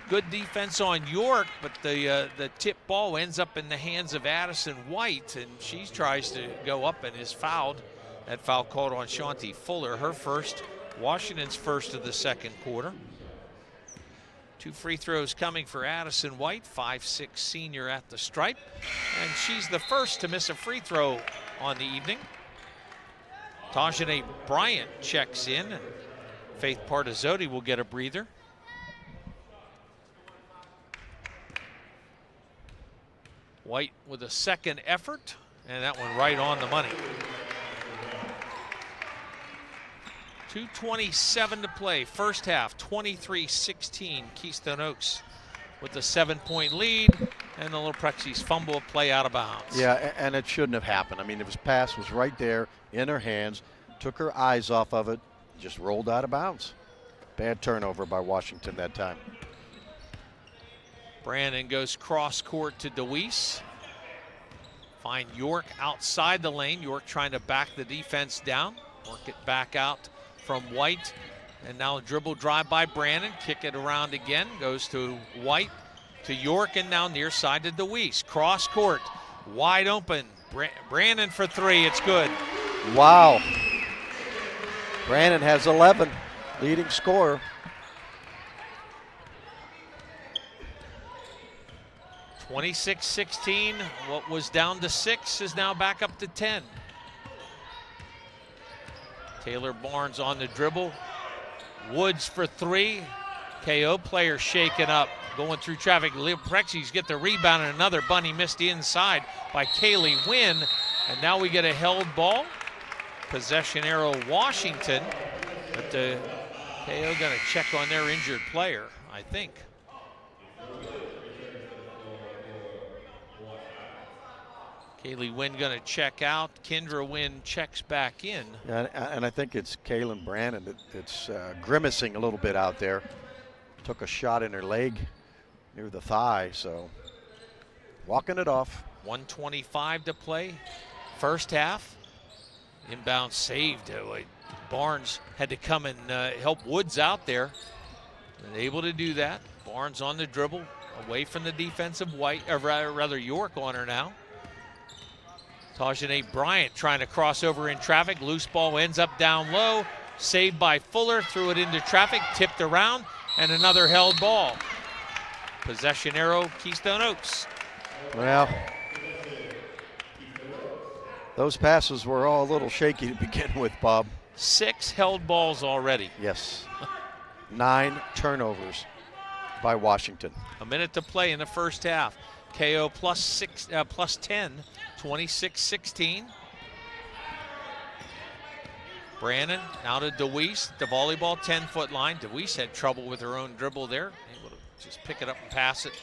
good defense on York, but the tip ball ends up in the hands of Addison White, and she tries to go up and is fouled. That foul called on Shanti Fuller, her first, Washington's first of the second quarter. 2 free throws coming for Addison White, 5'6" senior at the stripe, and she's the first to miss a free throw on the evening. Tajane Bryant checks in, and Faith Partizoti will get a breather. White with a second effort, and that one right on the money. 2:27 to play, first half, 23-16. Keystone Oaks with a 7-point lead, and the Little Prexies fumble a play out of bounds. Yeah, and it shouldn't have happened. I mean, his pass was right there in her hands, took her eyes off of it, just rolled out of bounds. Bad turnover by Washington that time. Brandon goes cross court to DeWeese. Find York outside the lane. York trying to back the defense down. Work it back out from White. And now a dribble drive by Brandon. Kick it around again. Goes to White, to York, and now near side to DeWeese. Cross court, wide open. Brandon for 3, it's good. Wow. Brandon has 11, leading scorer. 26-16, what was down to 6 is now back up to 10. Taylor Barnes on the dribble. Woods for 3. KO player shaken up, going through traffic. Little Prexies get the rebound, and another bunny missed inside by Kaylee Wynn. And now we get a held ball. Possession arrow Washington, but the KO gonna check on their injured player, I think. Kaylee Wynn gonna check out. Kendra Wynn checks back in. Yeah, and I think it's Kaylin Brandon that's grimacing a little bit out there. Took a shot in her leg near the thigh, so walking it off. 1:25 to play, first half. Inbound saved. Barnes had to come and help Woods out there. And able to do that. Barnes on the dribble, away from the defensive White, or rather York on her now. Tajane Bryant trying to cross over in traffic. Loose ball ends up down low. Saved by Fuller, threw it into traffic, tipped around, and another held ball. Possession arrow, Keystone Oaks. Well, those passes were all a little shaky to begin with, Bob. 6 held balls already. Yes. 9 turnovers by Washington. A minute to play in the first half. KO plus 10, 26-16. Brandon now to DeWeese, the volleyball 10-foot line. DeWeese had trouble with her own dribble there. Able to just pick it up and pass it.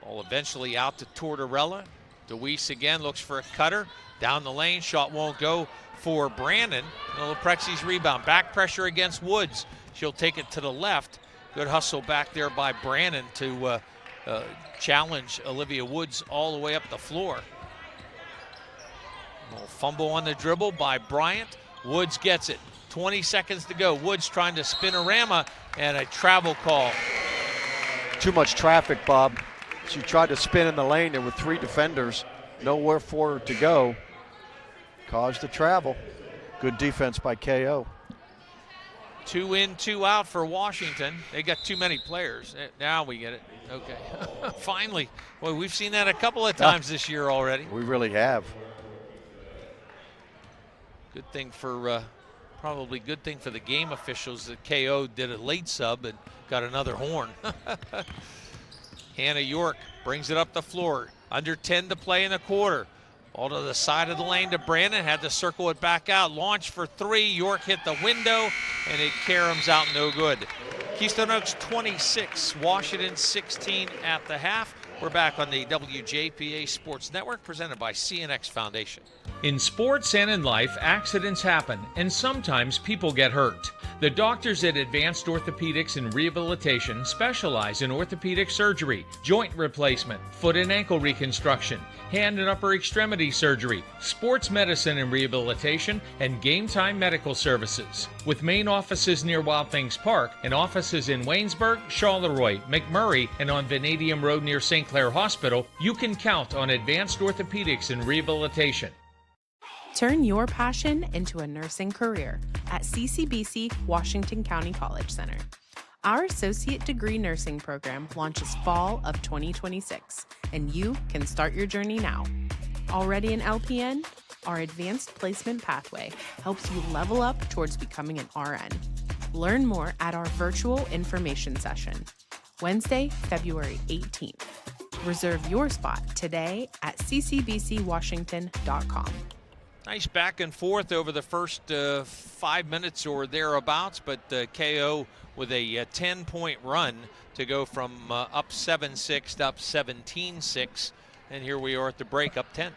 Ball eventually out to Tortorella. DeWeese again looks for a cutter. Down the lane, shot won't go for Brandon. Little Prexies rebound. Back pressure against Woods. She'll take it to the left. Good hustle back there by Brandon to challenge Olivia Woods all the way up the floor. A little fumble on the dribble by Bryant. Woods gets it. 20 seconds to go. Woods trying to spin-a-rama, and a travel call. too much traffic, Bob. She tried to spin in the lane. There were 3 defenders, nowhere for her to go. Caused the travel. Good defense by KO. 2 in, 2 out for Washington. They got too many players. Now we get it. Okay. Finally. Boy, we've seen that a couple of times this year already. We really have. Good thing for, probably good thing for the game officials that KO did a late sub and got another horn. Hannah York brings it up the floor. Under 10 to play in the quarter. All to the side of the lane to Brandon. Had to circle it back out. Launch for 3. York hit the window, and it caroms out no good. Keystone Oaks 26, Washington 16 at the half. We're back on the WJPA Sports Network, presented by CNX Foundation. In sports and in life, accidents happen, and sometimes people get hurt. The doctors at Advanced Orthopedics and Rehabilitation specialize in orthopedic surgery, joint replacement, foot and ankle reconstruction, hand and upper extremity surgery, sports medicine and rehabilitation, and game time medical services. With main offices near Wild Things Park and offices in Waynesburg, Charleroi, McMurray, and on Vanadium Road near St. Clair Hospital, you can count on Advanced Orthopedics and Rehabilitation. Turn your passion into a nursing career at CCBC Washington County College Center. Our associate degree nursing program launches fall of 2026, and you can start your journey now. Already an LPN? Our advanced placement pathway helps you level up towards becoming an RN. Learn more at our virtual information session, Wednesday, February 18th. Reserve your spot today at ccbcwashington.com. Nice back and forth over the first 5 minutes or thereabouts, but KO with a 10-point run to go from up 7-6 to up 17-6, and here we are at the break, up 10.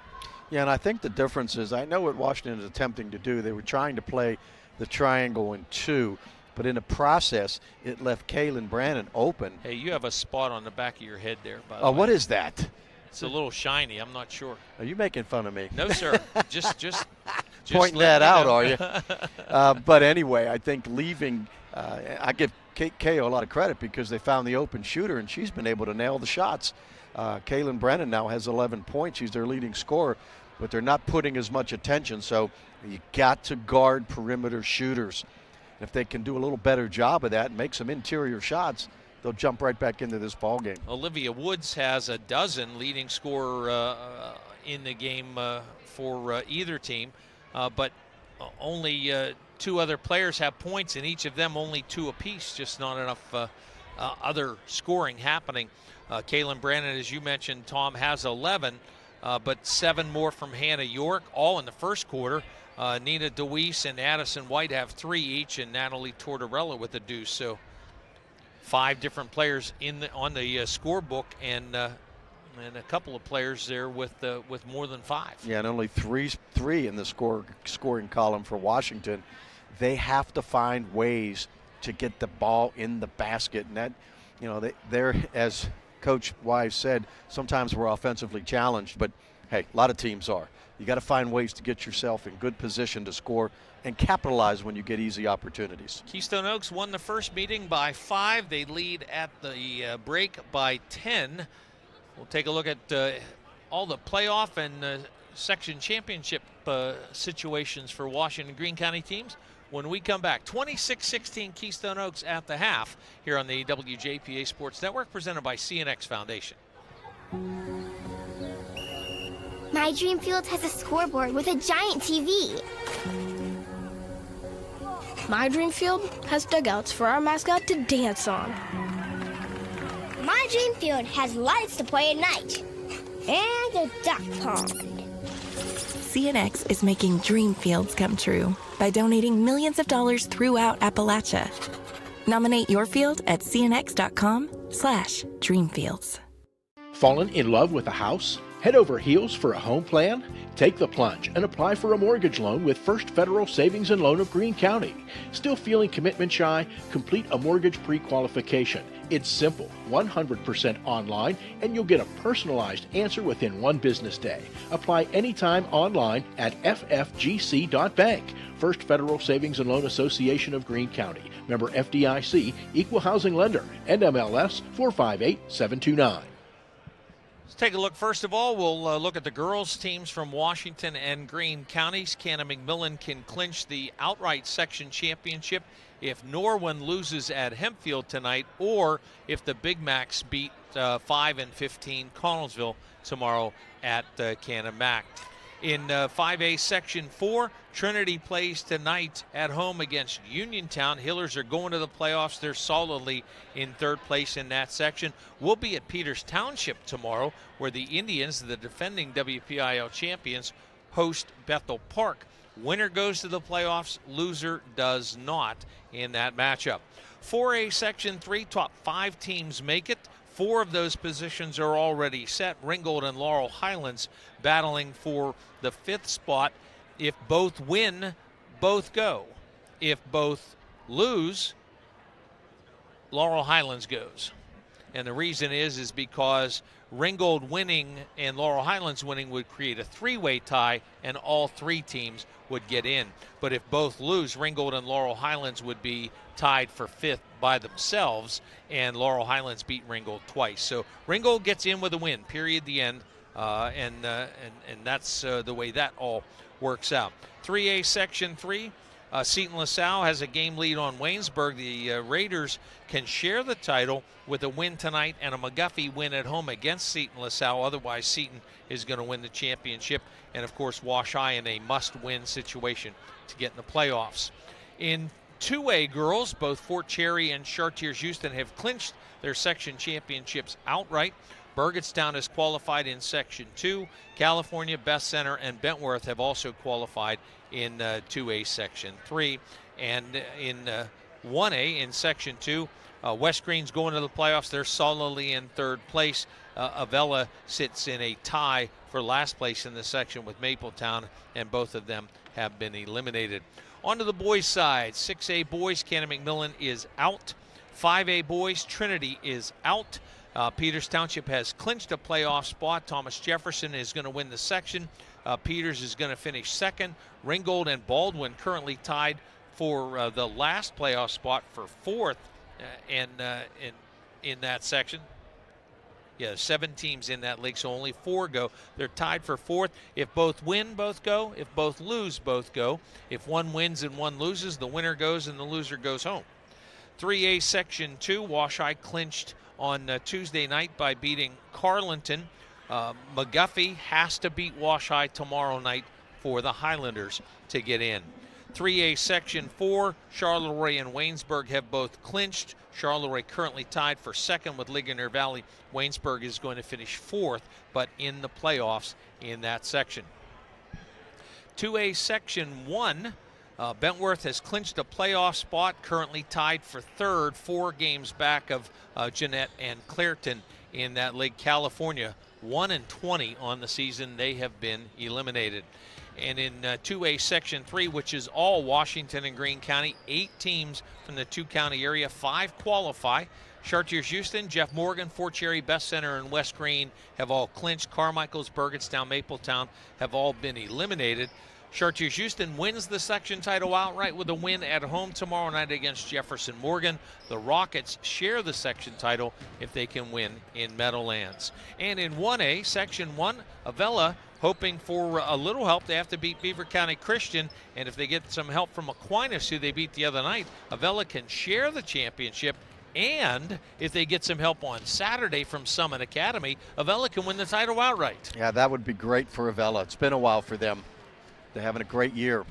Yeah, and I think the difference is, I know what Washington is attempting to do. They were trying to play the triangle in 2, but in the process, it left Kaylin Brannon open. Hey, you have a spot on the back of your head there, by the way. Oh, what is that? It's a little shiny. I'm not sure. Are you making fun of me? No, sir. just pointing that out, are you? But anyway, I think leaving, I give KO a lot of credit because they found the open shooter, and she's been able to nail the shots. Kaylin Brennan now has 11 points. She's their leading scorer, but they're not putting as much attention. So you got to guard perimeter shooters. And if they can do a little better job of that and make some interior shots, they'll jump right back into this ball game. Olivia Woods has a dozen, leading scorer in the game for either team, but only 2 other players have points, and each of them only 2 apiece. Just not enough other scoring happening. Kaylin Brannon, as you mentioned, Tom, has 11, but 7 more from Hannah York, all in the first quarter. Nina DeWeese and Addison White have 3 each, and Natalie Tortorella with a deuce. So 5 different players on the scorebook, and a couple of players there with more than 5. Yeah, and only three in the scoring column for Washington. They have to find ways to get the ball in the basket, and that, they're, as Coach Wise said, sometimes we're offensively challenged, but hey, a lot of teams are. You got to find ways to get yourself in good position to score and capitalize when you get easy opportunities. Keystone Oaks won the first meeting by 5. They lead at the break by 10. We'll take a look at all the playoff and section championship situations for Washington Greene County teams when we come back. 26-16 Keystone Oaks at the half here on the WJPA Sports Network, presented by CNX Foundation. My dream field has a scoreboard with a giant TV. My dream field has dugouts for our mascot to dance on. My dream field has lights to play at night. And a duck pond. CNX is making dream fields come true by donating millions of dollars throughout Appalachia. Nominate your field at cnx.com/dreamfields. Fallen in love with a house? Head over heels for a home plan? Take the plunge and apply for a mortgage loan with First Federal Savings and Loan of Greene County. Still feeling commitment shy? Complete a mortgage pre-qualification. It's simple, 100% online, and you'll get a personalized answer within 1 business day. Apply anytime online at ffgc.bank. First Federal Savings and Loan Association of Greene County. Member FDIC, Equal Housing Lender, NMLS 458729. Let's take a look. First of all, we'll look at the girls' teams from Washington and Greene counties. Cannon-McMillan can clinch the outright section championship if Norwin loses at Hempfield tonight, or if the Big Macs beat 5-15 Connellsville tomorrow at Cannon-Mac. In 5A Section 4, Trinity plays tonight at home against Uniontown. Hillers are going to the playoffs. They're solidly in 3rd place in that section. We'll be at Peters Township tomorrow, where the Indians, the defending WPIL champions, host Bethel Park. Winner goes to the playoffs, loser does not in that matchup. 4A Section 3, top 5 teams make it. 4 of those positions are already set. Ringgold and Laurel Highlands battling for the 5th spot. If both win, both go. If both lose, Laurel Highlands goes. And the reason is because Ringgold winning and Laurel Highlands winning would create a 3-way tie, and all 3 teams would get in. But if both lose, Ringgold and Laurel Highlands would be tied for 5th by themselves, and Laurel Highlands beat Ringgold twice. So Ringgold gets in with a win, period, the end. And that's the way that all works out. 3A Section 3, Seton LaSalle has a game lead on Waynesburg. The Raiders can share the title with a win tonight and a McGuffey win at home against Seton LaSalle. Otherwise, Seton is going to win the championship. And, of course, Wash High in a must-win situation to get in the playoffs. In 2A girls, both Fort Cherry and Chartiers-Houston have clinched their section championships outright. Burgettstown has qualified in Section 2. California, Beth Center, and Bentworth have also qualified in 2A Section 3. And in 1A in Section 2, West Green's going to the playoffs. They're solidly in 3rd place. Avella sits in a tie for last place in the section with Mapletown, and both of them have been eliminated. On to the boys' side. 6A boys, Cannon-McMillan is out. 5A boys, Trinity is out. Peters Township has clinched a playoff spot. Thomas Jefferson is going to win the section. Peters is going to finish 2nd. Ringgold and Baldwin currently tied for the last playoff spot for 4th in that section. Yeah, 7 teams in that league, so only 4 go. They're tied for 4th. If both win, both go. If both lose, both go. If one wins and one loses, the winner goes and the loser goes home. 3A Section 2, Wash High clinched on Tuesday night by beating Carlinton. McGuffey has to beat Wash High tomorrow night for the Highlanders to get in. 3A Section 4, Charleroi and Waynesburg have both clinched. Charleroi currently tied for 2nd with Ligonier Valley. Waynesburg is going to finish 4th, but in the playoffs in that section. 2A Section 1, Bentworth has clinched a playoff spot, currently tied for 3rd, 4 games back of Jeanette and Clairton in that league. California 1-20 on the season. They have been eliminated. And in 2A Section 3, which is all Washington and Greene County, 8 teams from the 2-county area, 5 qualify. Chartiers-Houston, Jeff Morgan, Fort Cherry, Beth Center, and West Greene have all clinched. Carmichael's, Burgettstown, Mapletown have all been eliminated. Chartiers-Houston wins the section title outright with a win at home tomorrow night against Jefferson Morgan. The Rockets share the section title if they can win in Meadowlands. And in 1A, Section 1, Avella hoping for a little help. They have to beat Beaver County Christian, and if they get some help from Aquinas, who they beat the other night, Avella can share the championship. And if they get some help on Saturday from Summit Academy, Avella can win the title outright. Yeah, that would be great for Avella. It's been a while for them. They're having a great year.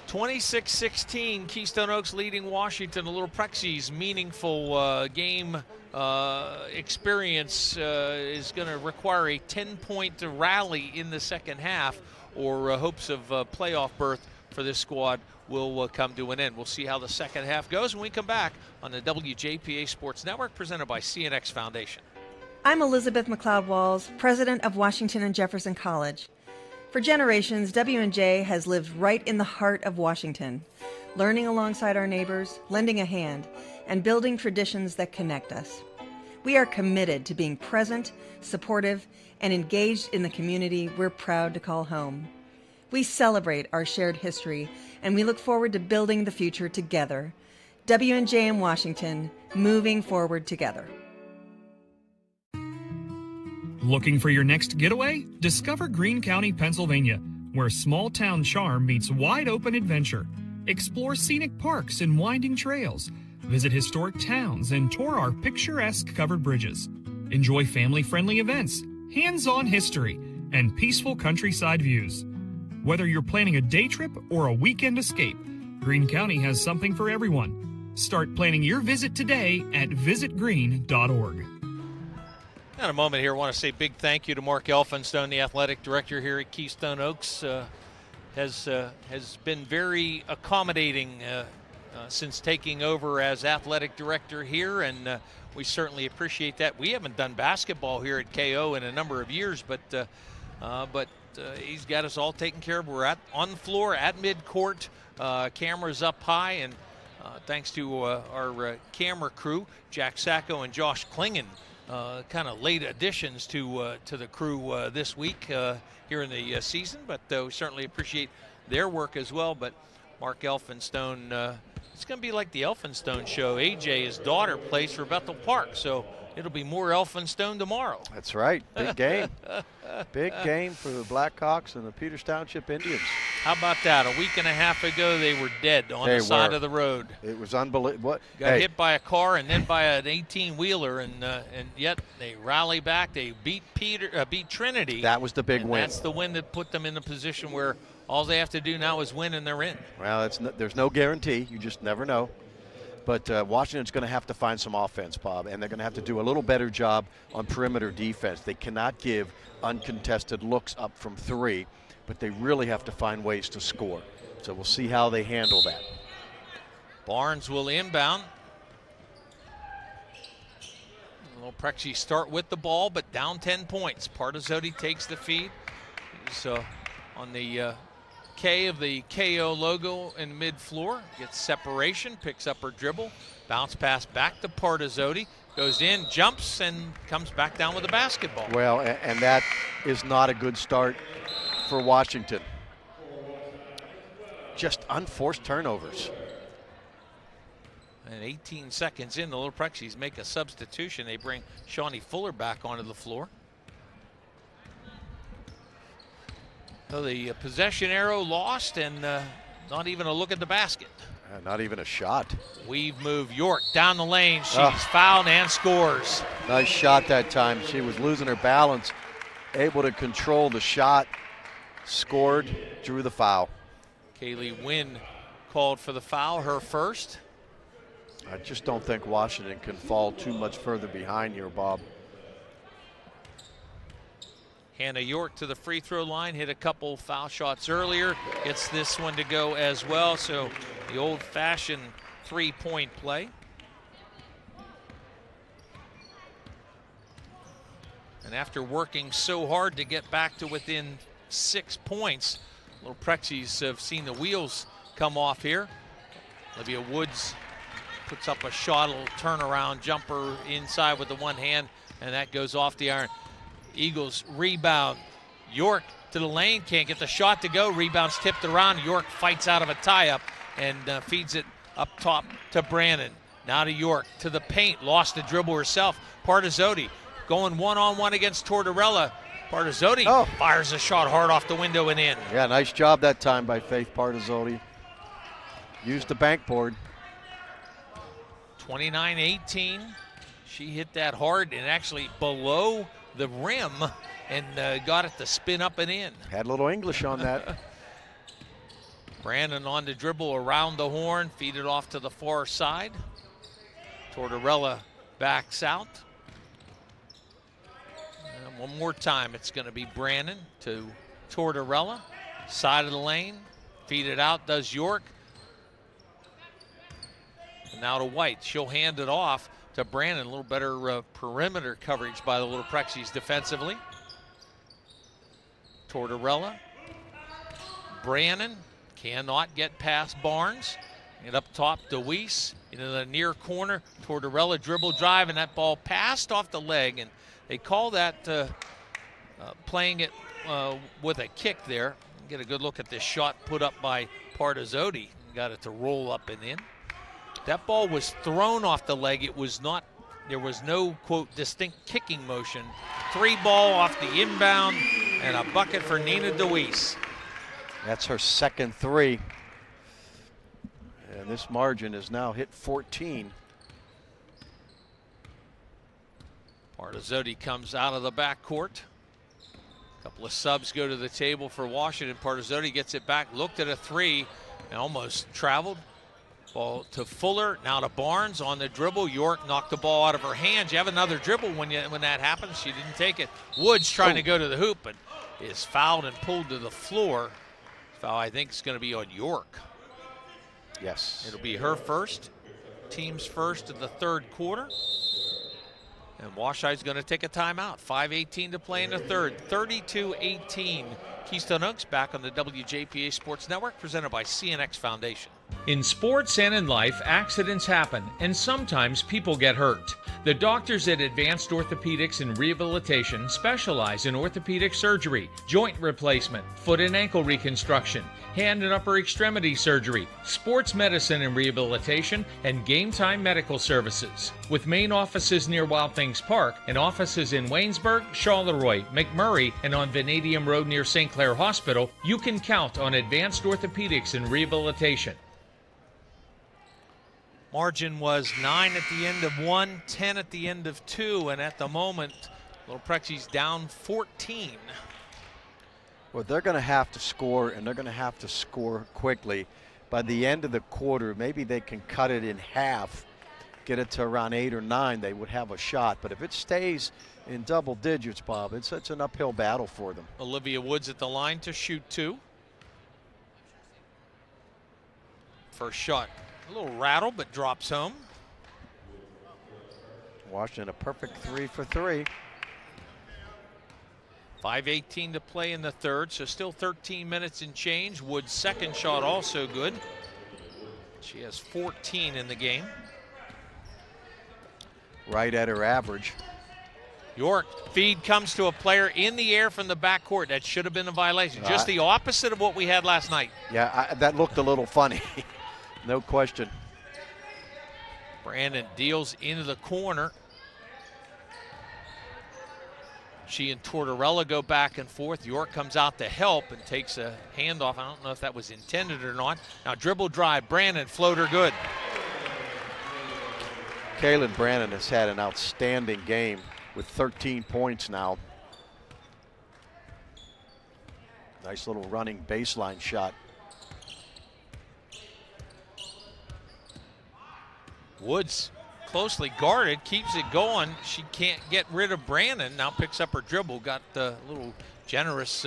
26-16, Keystone Oaks leading Washington. A little Prexy's meaningful game experience is going to require a 10-point rally in the second half, or hopes of playoff berth for this squad will come to an end. We'll see how the second half goes when we come back on the WJPA Sports Network, presented by CNX Foundation. I'm Elizabeth McLeod-Walls, president of Washington and Jefferson College. For generations, W&J has lived right in the heart of Washington, learning alongside our neighbors, lending a hand, and building traditions that connect us. We are committed to being present, supportive, and engaged in the community we're proud to call home. We celebrate our shared history, and we look forward to building the future together. W&J in Washington, moving forward together. Looking for your next getaway? Discover Greene County, Pennsylvania, where small town charm meets wide open adventure. Explore scenic parks and winding trails. Visit historic towns and tour our picturesque covered bridges. Enjoy family-friendly events, hands-on history, and peaceful countryside views. Whether you're planning a day trip or a weekend escape, Greene County has something for everyone. Start planning your visit today at visitgreene.org. In a moment here, I want to say a big thank you to Mark Elphinstone, the athletic director here at Keystone Oaks. Has been very accommodating since taking over as athletic director here, and we certainly appreciate that. We haven't done basketball here at KO in a number of years, but he's got us all taken care of. We're on the floor at midcourt, cameras up high, and thanks to our camera crew, Jack Sacco and Josh Klingen. Kind of late additions to the crew this week here in the season, but we certainly appreciate their work as well. But Mark Elphinstone, it's going to be like the Elphinstone show. AJ, his daughter, plays for Bethel Park, so it'll be more Elphinstone tomorrow. That's right. Big game. Big game for the Blackhawks and the Peters Township Indians. How about that? A week and a half ago, they were dead on the side of the road. It was unbelievable. Got hit by a car and then by an 18-wheeler, and yet they rally back. They beat Trinity. That was the big win. That's the win that put them in a position where all they have to do now is win, and they're in. Well, there's no guarantee. You just never know. But Washington's going to have to find some offense, Bob, and they're going to have to do a little better job on perimeter defense. They cannot give uncontested looks up from three, but they really have to find ways to score. So we'll see how they handle that. Barnes will inbound. Little Prexy start with the ball, but down 10 points. Partizotti takes the feed. So on the K of the KO logo in mid-floor, gets separation, picks up her dribble, bounce pass back to Partizotti, goes in, jumps, and comes back down with the basketball. Well, and that is not a good start for Washington. Just unforced turnovers. And 18 seconds in, the Little Prexies make a substitution. They bring Shawnee Fuller back onto the floor. So the possession arrow lost, and not even a look at the basket. Not even a shot. We've moved York down the lane. She's fouled and scores. Nice shot that time. She was losing her balance, able to control the shot, scored, drew the foul. Kaylee Wynn called for the foul, her first. I just don't think Washington can fall too much further behind here, Bob. Hannah York to the free throw line, hit a couple foul shots earlier, gets this one to go as well. So the old-fashioned three-point play. And after working so hard to get back to within 6 points, Little Prexies have seen the wheels come off here. Olivia Woods puts up a shot, a little turnaround jumper inside with the one hand, and that goes off the iron. Eagles rebound. York to the lane, can't get the shot to go. Rebound's tipped around. York fights out of a tie-up and feeds it up top to Brannon. Now to York, to the paint, lost the dribble herself. Partizotti going one-on-one against Tortorella. Partizotti fires a shot hard off the window and in. Yeah, nice job that time by Faith Partizotti. Used the backboard. 29-18. She hit that hard and actually below the rim and got it to spin up and in. Had a little English on that. Brandon on the dribble around the horn, feed it off to the far side. Tortorella backs out. And one more time, it's going to be Brandon to Tortorella. Side of the lane, feed it out, does York. And now to White, she'll hand it off. to Brannon. A little better perimeter coverage by the Little Prexies defensively. Tortorella. Brannon cannot get past Barnes. And up top, DeWeese into the near corner. Tortorella dribble drive, and that ball passed off the leg. And they call that playing it with a kick there. Get a good look at this shot put up by Partizzotti. Got it to roll up and in. That ball was thrown off the leg. It was not, there was no, quote, distinct kicking motion. 3-ball off the inbound, and a bucket for Nina DeWeese. That's her second 3. And this margin has now hit 14. Partizzotti comes out of the backcourt. A couple of subs go to the table for Washington. Partizzotti gets it back, looked at a 3, and almost traveled. Ball to Fuller, now to Barnes on the dribble. York knocked the ball out of her hands. You have another dribble when that happens. She didn't take it. Woods trying to go to the hoop, but is fouled and pulled to the floor. Foul, I think, is going to be on York. Yes. It'll be her first, team's first of the third quarter. And Washide's going to take a timeout. 5:18 to play in the third. 32-18. Keystone Oaks back on the WJPA Sports Network, presented by CNX Foundation. In sports and in life, accidents happen, and sometimes people get hurt. The doctors at Advanced Orthopedics and Rehabilitation specialize in orthopedic surgery, joint replacement, foot and ankle reconstruction, hand and upper extremity surgery, sports medicine and rehabilitation, and game time medical services. With main offices near Wild Things Park and offices in Waynesburg, Charleroi, McMurray, and on Vanadium Road near St. Clair Hospital, you can count on Advanced Orthopedics and Rehabilitation. Margin was 9 at the end of 1, 10 at the end of 2, and at the moment, Little Prexies down 14. Well, they're going to have to score, and they're going to have to score quickly. By the end of the quarter, maybe they can cut it in half, get it to around 8 or 9, they would have a shot. But if it stays in double digits, Bob, it's an uphill battle for them. Olivia Woods at the line to shoot 2. First shot. A little rattle, but drops home. Washington a perfect 3 for 3. 5:18 to play in the third, so still 13 minutes and change. Wood's second shot also good. She has 14 in the game. Right at her average. York, feed comes to a player in the air from the backcourt. That should have been a violation. Just the opposite of what we had last night. Yeah, that looked a little funny. No question. Brandon deals into the corner. She and Tortorella go back and forth. York comes out to help and takes a handoff. I don't know if that was intended or not. Now dribble drive, Brandon, floater good. Kaylin Brandon has had an outstanding game with 13 points now. Nice little running baseline shot. Woods closely guarded, keeps it going. She can't get rid of Brandon. Now picks up her dribble. Got a little generous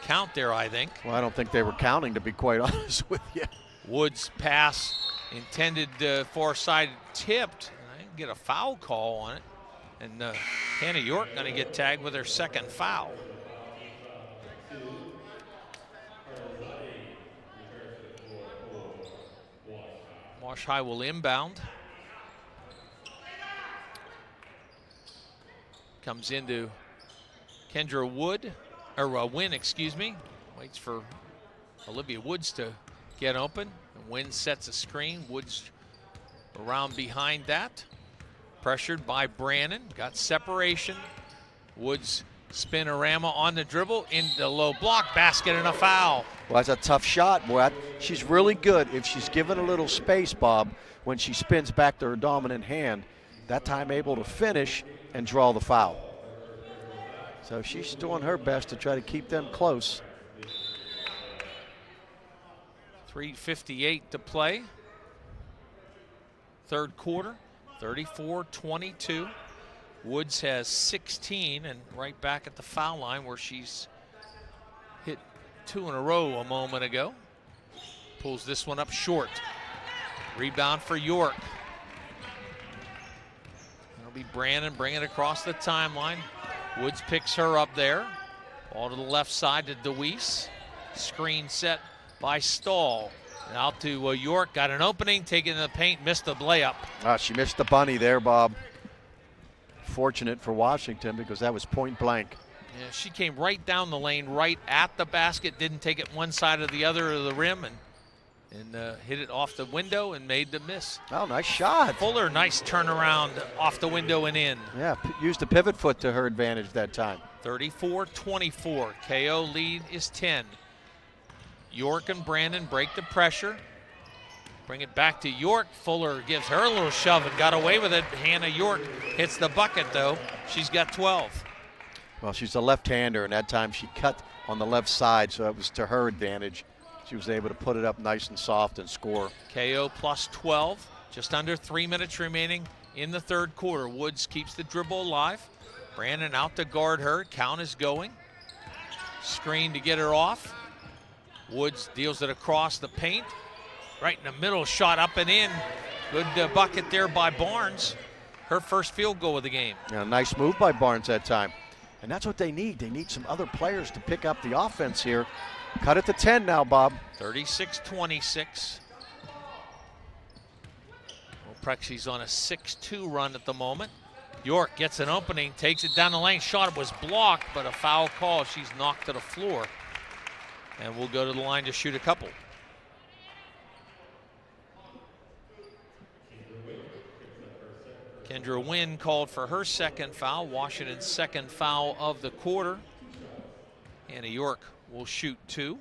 count there, I think. Well, I don't think they were counting, to be quite honest with you. Woods pass intended far side tipped. I didn't get a foul call on it. And Hannah York going to get tagged with her second foul. Wash High will inbound. Comes into Kendra Wynn, excuse me. Waits for Olivia Woods to get open. And Wynn sets a screen. Woods around behind that. Pressured by Brannon. Got separation. Woods spinorama on the dribble. Into low block. Basket and a foul. Well, that's a tough shot, boy. She's really good if she's given a little space, Bob, when she spins back to her dominant hand. That time able to finish and draw the foul. So she's doing her best to try to keep them close. 3:58 to play. Third quarter, 34-22. Woods has 16 and right back at the foul line where she's hit 2 in a row a moment ago. Pulls this one up short. Rebound for York. be Brannon bringing it across the timeline. Woods picks her up there. Ball to the left side to DeWeese. Screen set by Stahl. And out to York. Got an opening, taking in the paint, missed the layup. She missed the bunny there, Bob. Fortunate for Washington because that was point blank. Yeah, she came right down the lane, right at the basket, didn't take it one side or the other of the rim, and hit it off the window and made the miss. Oh, nice shot. Fuller, nice turnaround off the window and in. Yeah, used the pivot foot to her advantage that time. 34-24. KO lead is 10. York and Brandon break the pressure. Bring it back to York. Fuller gives her a little shove and got away with it. Hannah York hits the bucket, though. She's got 12. Well, she's a left-hander, and that time she cut on the left side, so it was to her advantage. She was able to put it up nice and soft and score. KO plus 12. Just under 3 minutes remaining in the third quarter. Woods keeps the dribble alive. Brandon out to guard her. Count is going. Screen to get her off. Woods deals it across the paint. Right in the middle, shot up and in. Good bucket there by Barnes. Her first field goal of the game. Yeah, nice move by Barnes that time. And that's what they need. They need some other players to pick up the offense here. Cut it to 10 now, Bob. 36-26. Well, Prexy's on a 6-2 run at the moment. York gets an opening, takes it down the lane. Shot was blocked, but a foul call. She's knocked to the floor. And we'll go to the line to shoot a couple. Kendra Wynn called for her second foul. Washington's second foul of the quarter. Hannah York will shoot 2.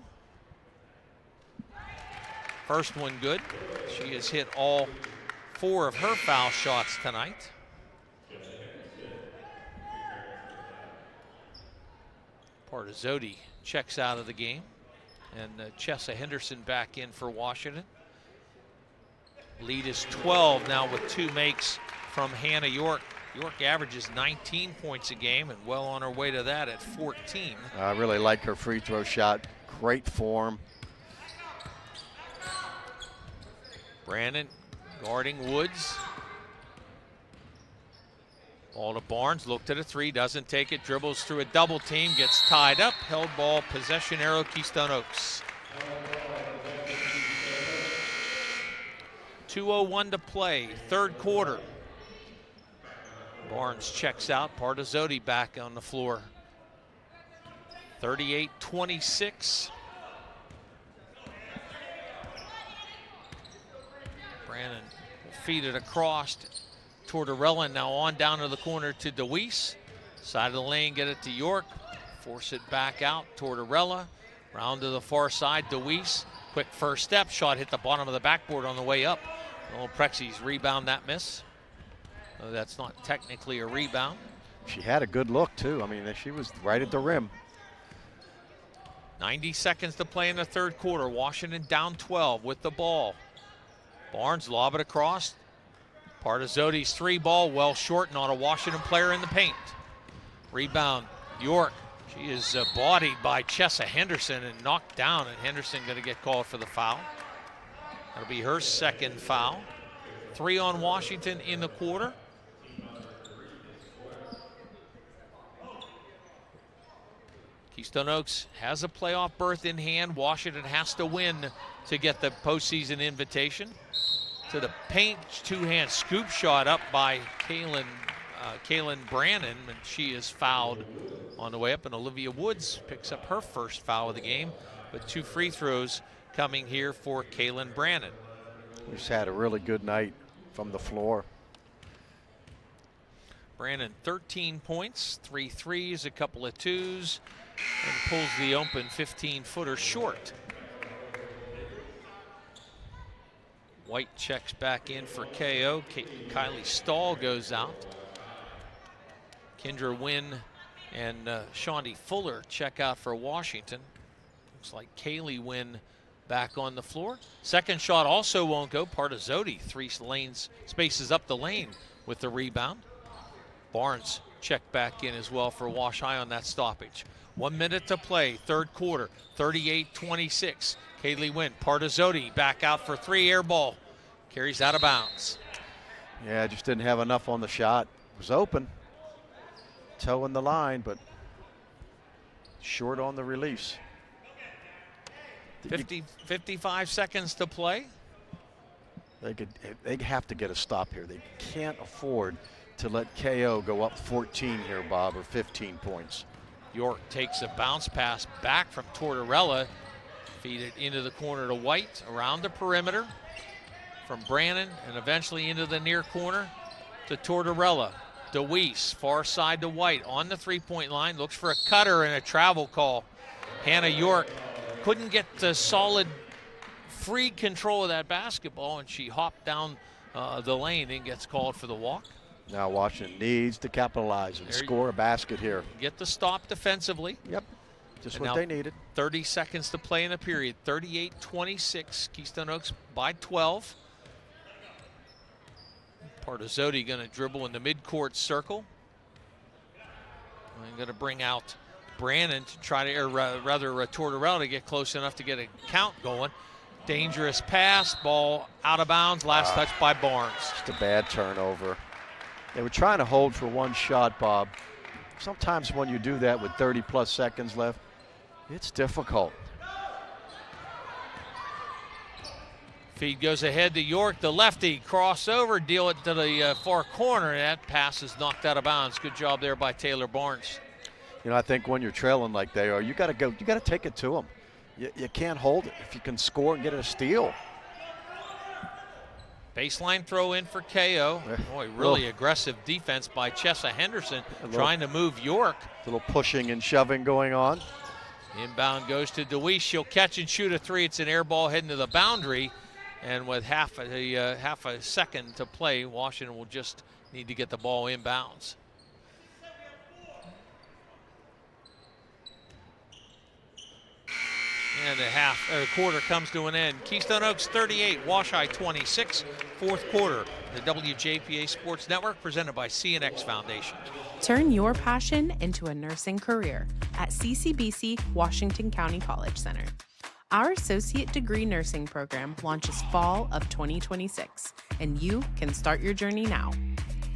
First one good. She has hit all 4 of her foul shots tonight. Partizoti checks out of the game. And Chessa Henderson back in for Washington. Lead is 12 now with 2 makes from Hannah York. York averages 19 points a game and well on her way to that at 14. I really like her free throw shot. Great form. Brandon guarding Woods. Ball to Barnes, looked at a 3, doesn't take it, dribbles through a double team, gets tied up, held ball, possession arrow, Keystone Oaks. 2:01 to play, third quarter. Barnes checks out, Partizoti back on the floor. 38-26. Brandon will feed it across. Tortorella now on down to the corner to DeWeese. Side of the lane, get it to York. Force it back out. Tortorella. Round to the far side. DeWeese. Quick first step. Shot hit the bottom of the backboard on the way up. Well, Prexy's rebound that miss. No, that's not technically a rebound. She had a good look, too. I mean, she was right at the rim. 90 seconds to play in the third quarter. Washington down 12 with the ball. Barnes lob it across. Partizoti's 3 ball well short, not a Washington player in the paint. Rebound, York. She is bodied by Chessa Henderson and knocked down, and Henderson going to get called for the foul. That'll be her second foul. 3 on Washington in the quarter. Keystone Oaks has a playoff berth in hand. Washington has to win to get the postseason invitation. To the paint, 2-hand scoop shot up by Kaylin Brannon, and she is fouled on the way up, and Olivia Woods picks up her first foul of the game, with 2 free throws coming here for Kaylin Brannon. She's had a really good night from the floor. Brannon 13 points, 3 threes, a couple of 2s, and pulls the open 15-footer short. White checks back in for KO. Kylie Stahl goes out. Kendra Wynn and Shaundi Fuller check out for Washington. Looks like Kaylee Wynn back on the floor. Second shot also won't go. Partizoti 3 lanes, spaces up the lane with the rebound. Barnes checked back in as well for Wash High on that stoppage. 1 minute to play, third quarter, 38-26. Kaylee Wynn, Partizoti back out for 3, air ball. Carries out of bounds. Yeah, just didn't have enough on the shot. was open. Toe in the line, but short on the release. 55 seconds to play. They have to get a stop here. They can't afford to let KO go up 14 here, Bob, or 15 points. York takes a bounce pass back from Tortorella. Feed it into the corner to White, around the perimeter from Brannon, and eventually into the near corner to Tortorella. DeWeese, far side to White, on the three-point line, looks for a cutter and a travel call. Hannah York couldn't get the solid free control of that basketball, and she hopped down the lane and gets called for the walk. Now Washington needs to capitalize and score a basket here. Get the stop defensively. Yep, just And what now they needed. 30 seconds to play in the period. 38-26, Keystone Oaks by 12. Partazotti going to dribble in the midcourt circle. I'm going to bring out Brannon to try to, or rather Tortorella to get close enough to get a count going. Dangerous pass, ball out of bounds, last touch by Barnes. Just a bad turnover. They were trying to hold for one shot, Bob. Sometimes when you do that with 30-plus seconds left, it's difficult. Feed goes ahead to York, the lefty, crossover, deal it to the far corner. That pass is knocked out of bounds. Good job there by Taylor Barnes. You know, I think when you're trailing like they are, you got to go. You got to take it to them. You can't hold it if you can score and get a steal. Baseline throw in for KO. Boy, really aggressive defense by Chessa Henderson, trying to move York. A little pushing and shoving going on. Inbound goes to DeWeese. She'll catch and shoot a three. It's an air ball heading to the boundary. And with half a second to play, Washington will just need to get the ball inbounds. And the quarter comes to an end. Keystone Oaks 38, Washai 26, fourth quarter. The WJPA Sports Network presented by CNX Foundation. Turn your passion into a nursing career at CCBC Washington County College Center. Our associate degree nursing program launches fall of 2026, and you can start your journey now.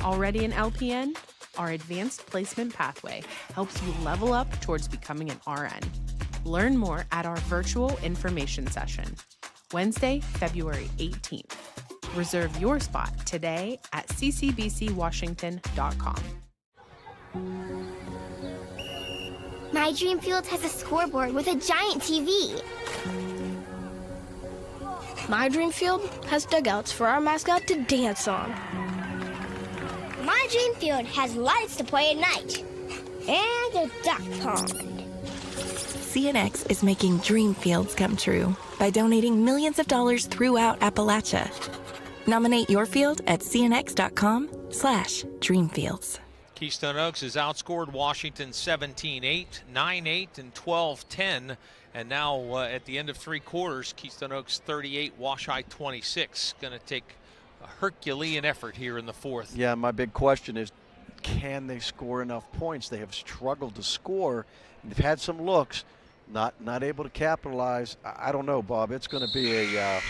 Already an LPN? Our advanced placement pathway helps you level up towards becoming an RN. Learn more at our virtual information session, Wednesday, February 18th. Reserve your spot today at ccbcwashington.com. My dream field has a scoreboard with a giant TV. My dream field has dugouts for our mascot to dance on. My dream field has lights to play at night. And a duck pond. CNX is making dream fields come true by donating millions of dollars throughout Appalachia. Nominate your field at cnx.com/dreamfields. Keystone Oaks has outscored Washington 17-8, 9-8, and 12-10. And now at the end of three quarters, Keystone Oaks 38, Washai 26. Going to take a Herculean effort here in the fourth. Yeah, my big question is, can they score enough points? They have struggled to score. They've had some looks, not able to capitalize. I don't know, Bob. It's going to be an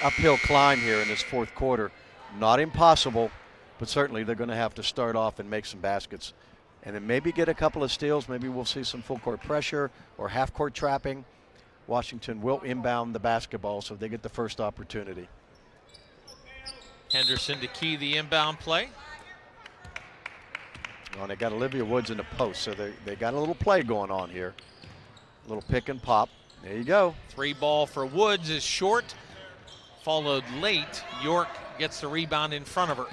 uphill climb here in this fourth quarter. Not impossible, but certainly they're going to have to start off and make some baskets. And then maybe get a couple of steals. Maybe we'll see some full court pressure or half court trapping. Washington will inbound the basketball, so they get the first opportunity. Henderson to key the inbound play. Oh, and they got Olivia Woods in the post, so they got a little play going on here. A little pick and pop. There you go. Three ball for Woods is short, followed late. York gets the rebound in front of her.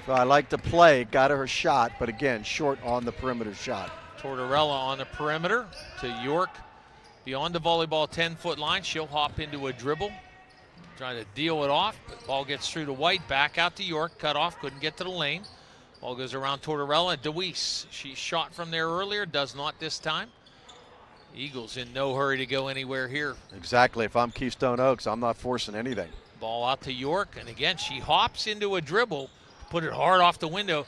So I like the play, got her shot, but again, short on the perimeter shot. Tortorella on the perimeter to York. Beyond the volleyball 10-foot line, she'll hop into a dribble. Trying to deal it off, but ball gets through to White, back out to York, cut off, couldn't get to the lane. Ball goes around Tortorella. DeWeese, she shot from there earlier, does not this time. Eagles in no hurry to go anywhere here. Exactly. If I'm Keystone Oaks, I'm not forcing anything. Ball out to York, and again, she hops into a dribble, put it hard off the window,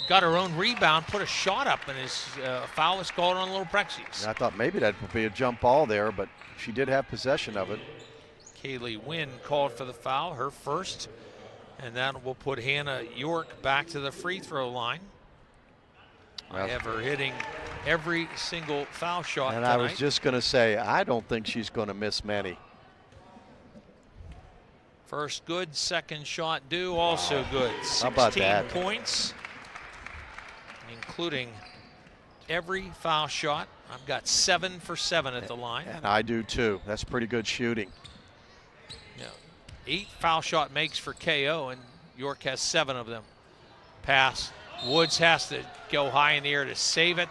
got her own rebound, put a shot up, and his foul is called on Little Prexies. And I thought maybe that would be a jump ball there, but she did have possession of it. Kaylee Wynn called for the foul, her first. And that will put Hannah York back to the free throw line. I have her hitting every single foul shot and tonight. I was just going to say, I don't think she's going to miss many. First good, second shot due, also good. How about 16 that? points, including every foul shot. I've got 7 for 7 at the line. And I do too. That's pretty good shooting. Yeah. 8 foul shot makes for KO, and York has 7 of them. Pass. Woods has to go high in the air to save it,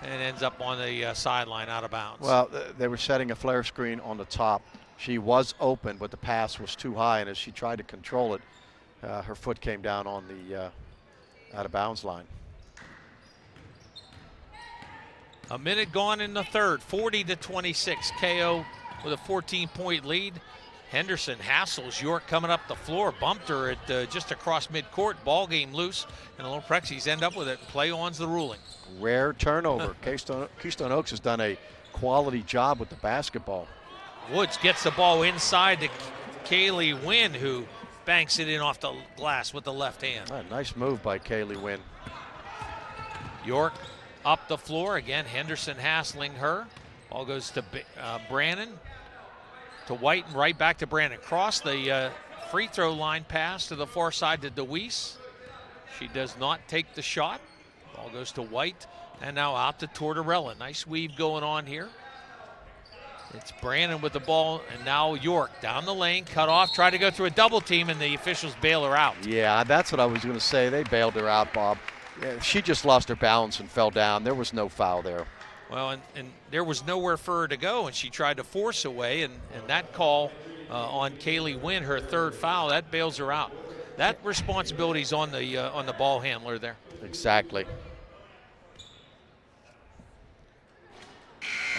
and it ends up on the sideline out of bounds. Well, they were setting a flare screen on the top. She was open, but the pass was too high, and as she tried to control it, her foot came down on the out of bounds line. A minute gone in the third, 40-26. KO with a 14-point lead. Henderson hassles York coming up the floor, bumped her at just across midcourt. Ball game loose, and the Little Prexies end up with it. Play on's the ruling. Rare turnover. Keystone Oaks has done a quality job with the basketball. Woods gets the ball inside to Kaylee Wynn, who banks it in off the glass with the left hand. Nice move by Kaylee Wynn. York up the floor again. Henderson hassling her. Ball goes to Brannon. To White and right back to Brandon. Cross the free throw line pass to the far side to DeWeese. She does not take the shot. Ball goes to White and now out to Tortorella. Nice weave going on here. It's Brandon with the ball and now York down the lane, cut off, try to go through a double team and the officials bail her out. Yeah, that's what I was going to say. They bailed her out, Bob. Yeah, she just lost her balance and fell down. There was no foul there. Well, and there was nowhere for her to go, and she tried to force away, and that call on Kaylee Wynn, her third foul, that bails her out. That responsibility's on the ball handler there. Exactly.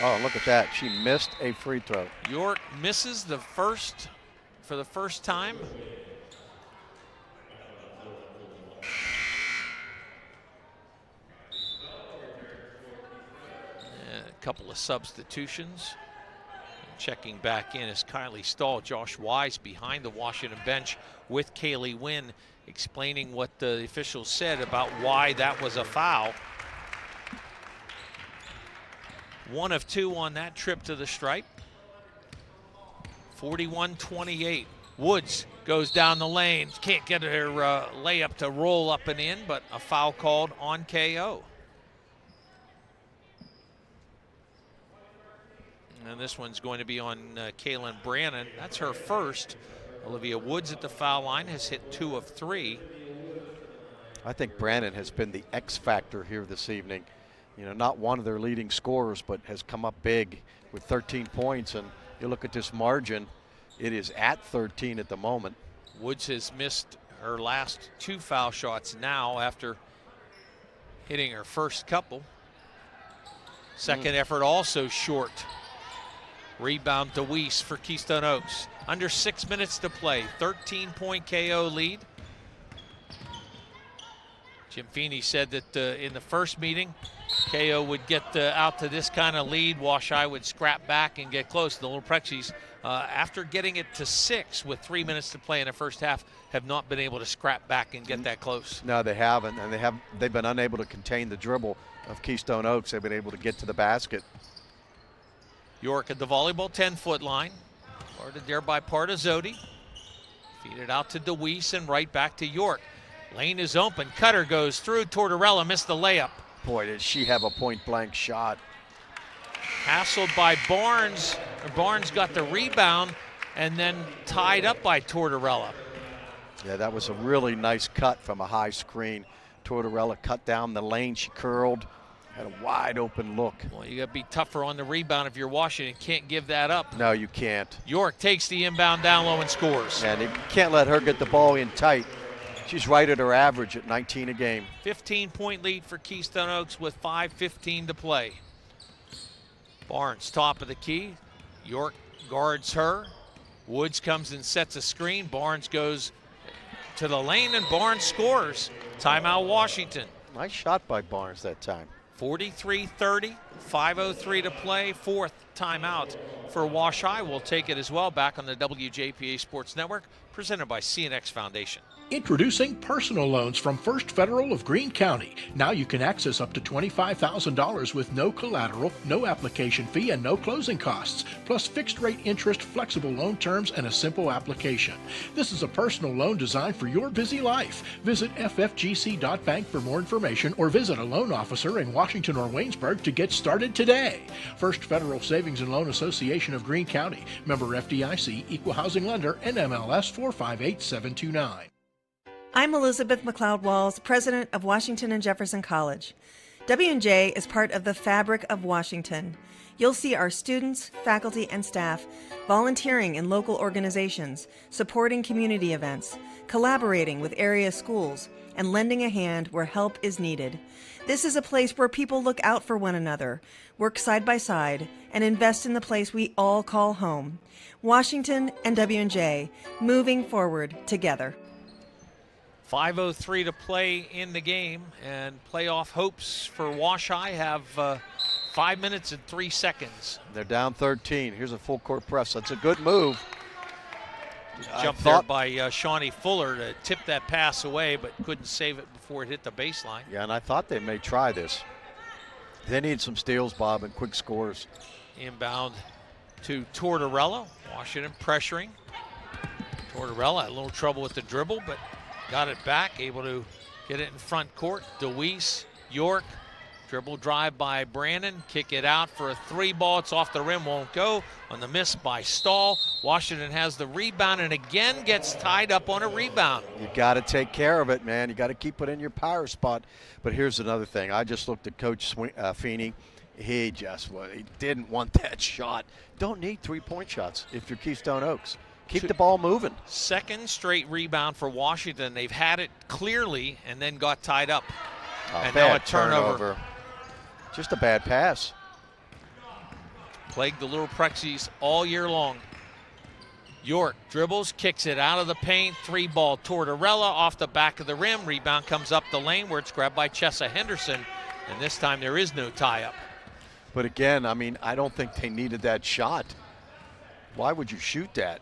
Oh, look at that. She missed a free throw. York misses the first for the first time. A couple of substitutions. Checking back in is Kylie Stahl. Josh Wise behind the Washington bench with Kaylee Wynn, explaining what the officials said about why that was a foul. 1 of 2 on that trip to the stripe. 41-28. Woods goes down the lane. Can't get her layup to roll up and in, but a foul called on KO. And this one's going to be on Kaylin Brannon. That's her first. Olivia Woods at the foul line has hit 2 of 3. I think Brannon has been the X factor here this evening. You know, not one of their leading scorers, but has come up big with 13 points. And you look at this margin, it is at 13 at the moment. Woods has missed her last 2 foul shots now after hitting her first couple. Second effort also short. Rebound DeWeese for Keystone Oaks. Under 6 minutes to play. 13-point KO lead. Jim Feeney said that in the first meeting, KO would get out to this kind of lead. Washai would scrap back and get close. The Little Prexies, after getting it to 6 with 3 minutes to play in the first half, have not been able to scrap back and get that close. No, they haven't, and they've been unable to contain the dribble of Keystone Oaks. They've been able to get to the basket. York at the volleyball 10-foot line. Guarded there by Partizzotti. Feed it out to DeWeese and right back to York. Lane is open. Cutter goes through. Tortorella missed the layup. Boy, did she have a point-blank shot. Hassled by Barnes. Barnes got the rebound and then tied up by Tortorella. Yeah, that was a really nice cut from a high screen. Tortorella cut down the lane. She curled. Had a wide open look. Well, you got to be tougher on the rebound if you're Washington. Can't give that up. No, you can't. York takes the inbound down low and scores. And you can't let her get the ball in tight. She's right at her average at 19 a game. 15-point lead for Keystone Oaks with 5:15 to play. Barnes top of the key. York guards her. Woods comes and sets a screen. Barnes goes to the lane and Barnes scores. Timeout Washington. Nice shot by Barnes that time. 43-30, 5:03 to play, fourth timeout for Wash High. We'll take it as well back on the WJPA Sports Network, presented by CNX Foundation. Introducing personal loans from First Federal of Greene County. Now you can access up to $25,000 with no collateral, no application fee, and no closing costs, plus fixed rate interest, flexible loan terms, and a simple application. This is a personal loan designed for your busy life. Visit ffgc.bank for more information or visit a loan officer in Washington or Waynesburg to get started today. First Federal Savings and Loan Association of Greene County. Member FDIC, Equal Housing Lender, NMLS 458729. I'm Elizabeth McLeod-Walls, president of Washington and Jefferson College. W&J is part of the fabric of Washington. You'll see our students, faculty, and staff volunteering in local organizations, supporting community events, collaborating with area schools, and lending a hand where help is needed. This is a place where people look out for one another, work side by side, and invest in the place we all call home. Washington and W&J, moving forward together. 5:03 to play in the game, and playoff hopes for Wash High have 5 minutes and 3 seconds. They're down 13. Here's a full court press. That's a good move. Jumped there by Shawnee Fuller to tip that pass away, but couldn't save it before it hit the baseline. Yeah, and I thought they may try this. They need some steals, Bob, and quick scores. Inbound to Tortorella. Washington pressuring. Tortorella had a little trouble with the dribble, but got it back, able to get it in front court. DeWeese, York, dribble drive by Brandon, kick it out for a three ball. It's off the rim, won't go. On the miss by Stahl. Washington has the rebound and again gets tied up on a rebound. You got to take care of it, man. You got to keep it in your power spot. But here's another thing. I just looked at Coach Feeney. He didn't want that shot. Don't need three-point shots if you're Keystone Oaks. Keep the ball moving. Second straight rebound for Washington. They've had it clearly and then got tied up. And now a turnover. Just a bad pass. Plagued the Little Prexies all year long. York dribbles, kicks it out of the paint. Three ball Tortorella off the back of the rim. Rebound comes up the lane where it's grabbed by Chessa Henderson. And this time there is no tie-up. But again, I mean, I don't think they needed that shot. Why would you shoot that?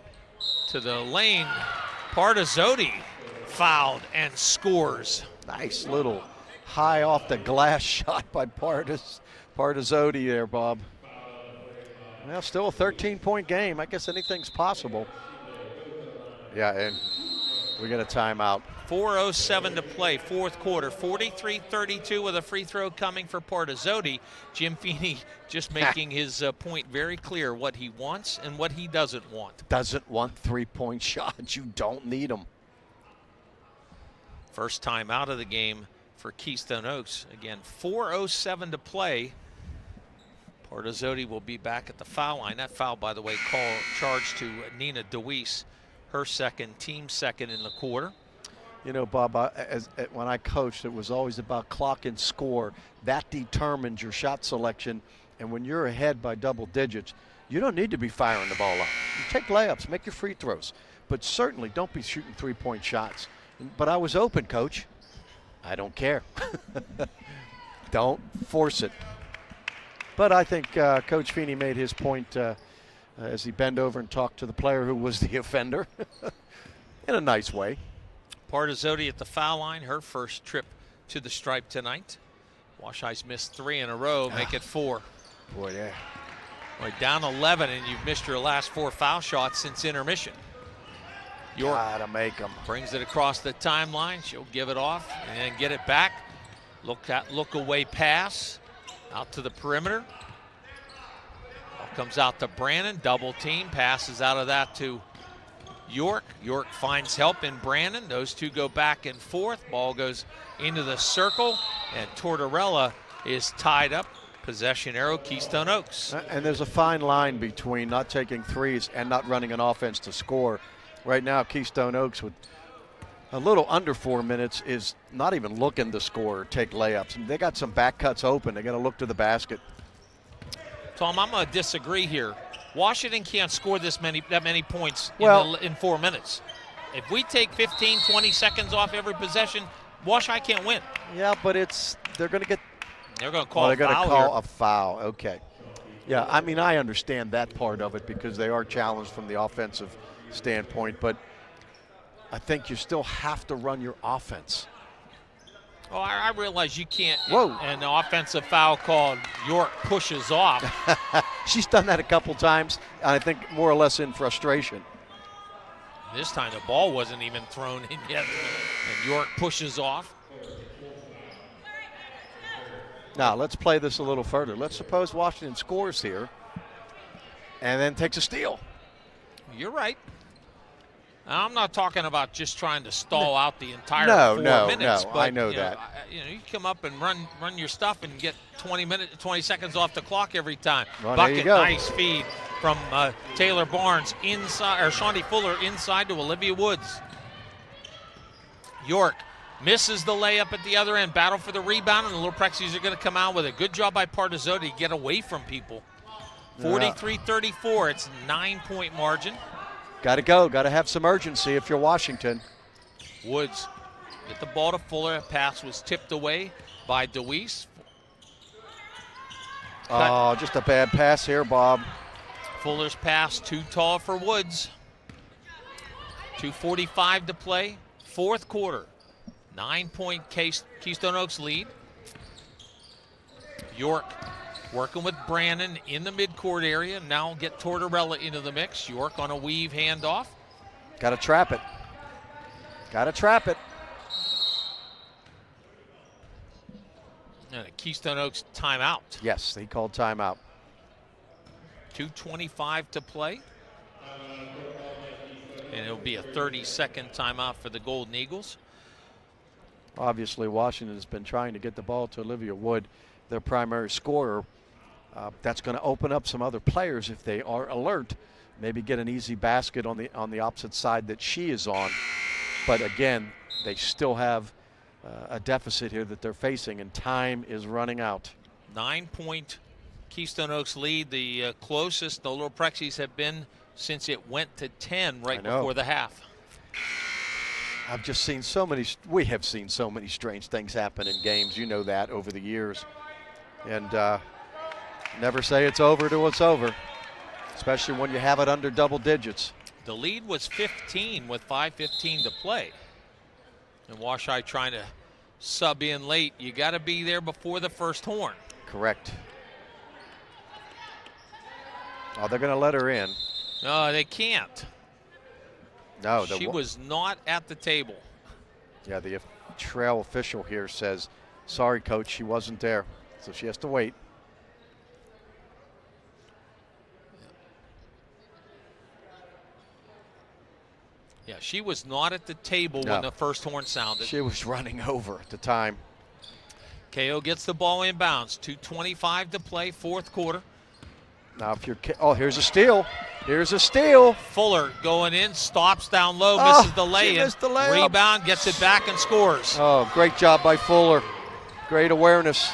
To the lane, Partizzotti fouled and scores. Nice little high off the glass shot by Partizzotti there, Bob. Well, still a 13-point game. I guess anything's possible. Yeah, and we got a timeout. 4:07 to play, fourth quarter. 43-32 with a free throw coming for Partizzotti. Jim Feeney just making his point very clear, what he wants and what he doesn't want. Doesn't want three-point shots. You don't need them. First time out of the game for Keystone Oaks. Again, 4:07 to play. Partizzotti will be back at the foul line. That foul, by the way, charged to Nina DeWeese, her second, team second in the quarter. You know, Bob, when I coached, it was always about clock and score. That determines your shot selection. And when you're ahead by double digits, you don't need to be firing the ball up. You take layups, make your free throws. But certainly don't be shooting three-point shots. But I was open, Coach. I don't care. Don't force it. But I think Coach Feeney made his point as he bent over and talked to the player who was the offender in a nice way. Partizzotti at the foul line, her first trip to the stripe tonight. Wash High's missed 3 in a row, make it 4. Boy, yeah. Boy, down 11, and you've missed your last 4 foul shots since intermission. York gotta make them. Brings it across the timeline. She'll give it off and then get it back. Look away pass out to the perimeter. Ball comes out to Brandon, double team, passes out of that to York. York finds help in Brandon. Those two go back and forth. Ball goes into the circle, and Tortorella is tied up. Possession arrow, Keystone Oaks. And there's a fine line between not taking threes and not running an offense to score. Right now, Keystone Oaks, with a little under 4 minutes, is not even looking to score or take layups. They got some back cuts open. They got to look to the basket. Tom, I'm going to disagree here. Washington can't score that many points in 4 minutes. If we take 15, 20 seconds off every possession, Wash High can't win. Yeah, but they're going to get They're going to call they're a going to foul call here. a foul. Okay. Yeah, I mean, I understand that part of it because they are challenged from the offensive standpoint, but I think you still have to run your offense. Oh, I realize you can't. Whoa. An offensive foul called. York pushes off. She's done that a couple times, I think more or less in frustration. This time the ball wasn't even thrown in yet, and York pushes off. Now, let's play this a little further. Let's suppose Washington scores here and then takes a steal. You're right. I'm not talking about just trying to stall out the entire 4 minutes. No, but, I know that. You come up and run your stuff and get 20 seconds off the clock every time. Well, there you Bucket, go. nice feed from Taylor Barnes inside, or Shawnee Fuller inside to Olivia Woods. York misses the layup at the other end. Battle for the rebound, and the Little Prexies are going to come out with a good job by Partizoti to get away from people. 43-34. It's a 9-point margin. Got to go. Got to have some urgency if you're Washington. Woods get the ball to Fuller. Pass was tipped away by DeWeese. Oh, just a bad pass here, Bob. Fuller's pass too tall for Woods. 2:45 to play. Fourth quarter. 9-point Keystone Oaks lead. York working with Brannon in the midcourt area. Now get Tortorella into the mix. York on a weave handoff. Got to trap it. Got to trap it. And a Keystone Oaks timeout. Yes, he called timeout. 2:25 to play. And it'll be a 30-second timeout for the Golden Eagles. Obviously, Washington has been trying to get the ball to Olivia Wood, their primary scorer. That's going to open up some other players if they are alert. Maybe get an easy basket on the opposite side that she is on. But again, they still have a deficit here that they're facing, and time is running out. 9-point Keystone Oaks lead, the closest the Little Prexies have been since it went to 10 right before the half. I've just seen we have seen so many strange things happen in games. You know that over the years. And never say it's over till it's over, especially when you have it under double digits. The lead was 15 with 5:15 to play. And Washai trying to sub in late. You got to be there before the first horn. Correct. Oh, they're going to let her in. No, they can't. No, she was not at the table. Yeah, the trail official here says, sorry, coach, she wasn't there. So she has to wait. Yeah, she was not at the table when the first horn sounded. She was running over at the time. KO gets the ball inbounds. 2:25 to play, fourth quarter. Now if you're, here's a steal. Here's a steal. Fuller going in, stops down low, misses the lay-in. Rebound, gets it back and scores. Oh, great job by Fuller. Great awareness.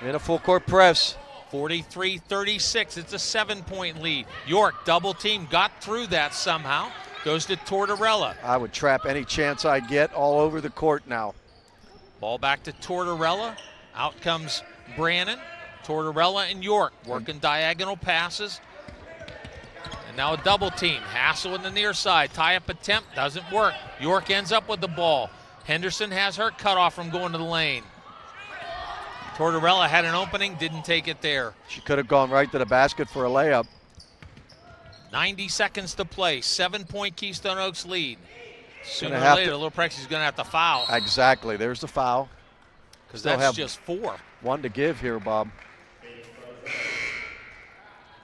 In a full court press. 43-36, it's a 7-point lead. York double team, got through that somehow. Goes to Tortorella. I would trap any chance I get all over the court now. Ball back to Tortorella. Out comes Brannon. Tortorella and York working diagonal passes. And now a double team. Hassel in the near side. Tie-up attempt doesn't work. York ends up with the ball. Henderson has her cut off from going to the lane. Tortorella had an opening, didn't take it there. She could have gone right to the basket for a layup. 90 seconds to play. 7-point Keystone Oaks lead. Sooner or later, Little Prexies going to have to foul. Exactly. There's the foul. Because that's just 4. One to give here, Bob.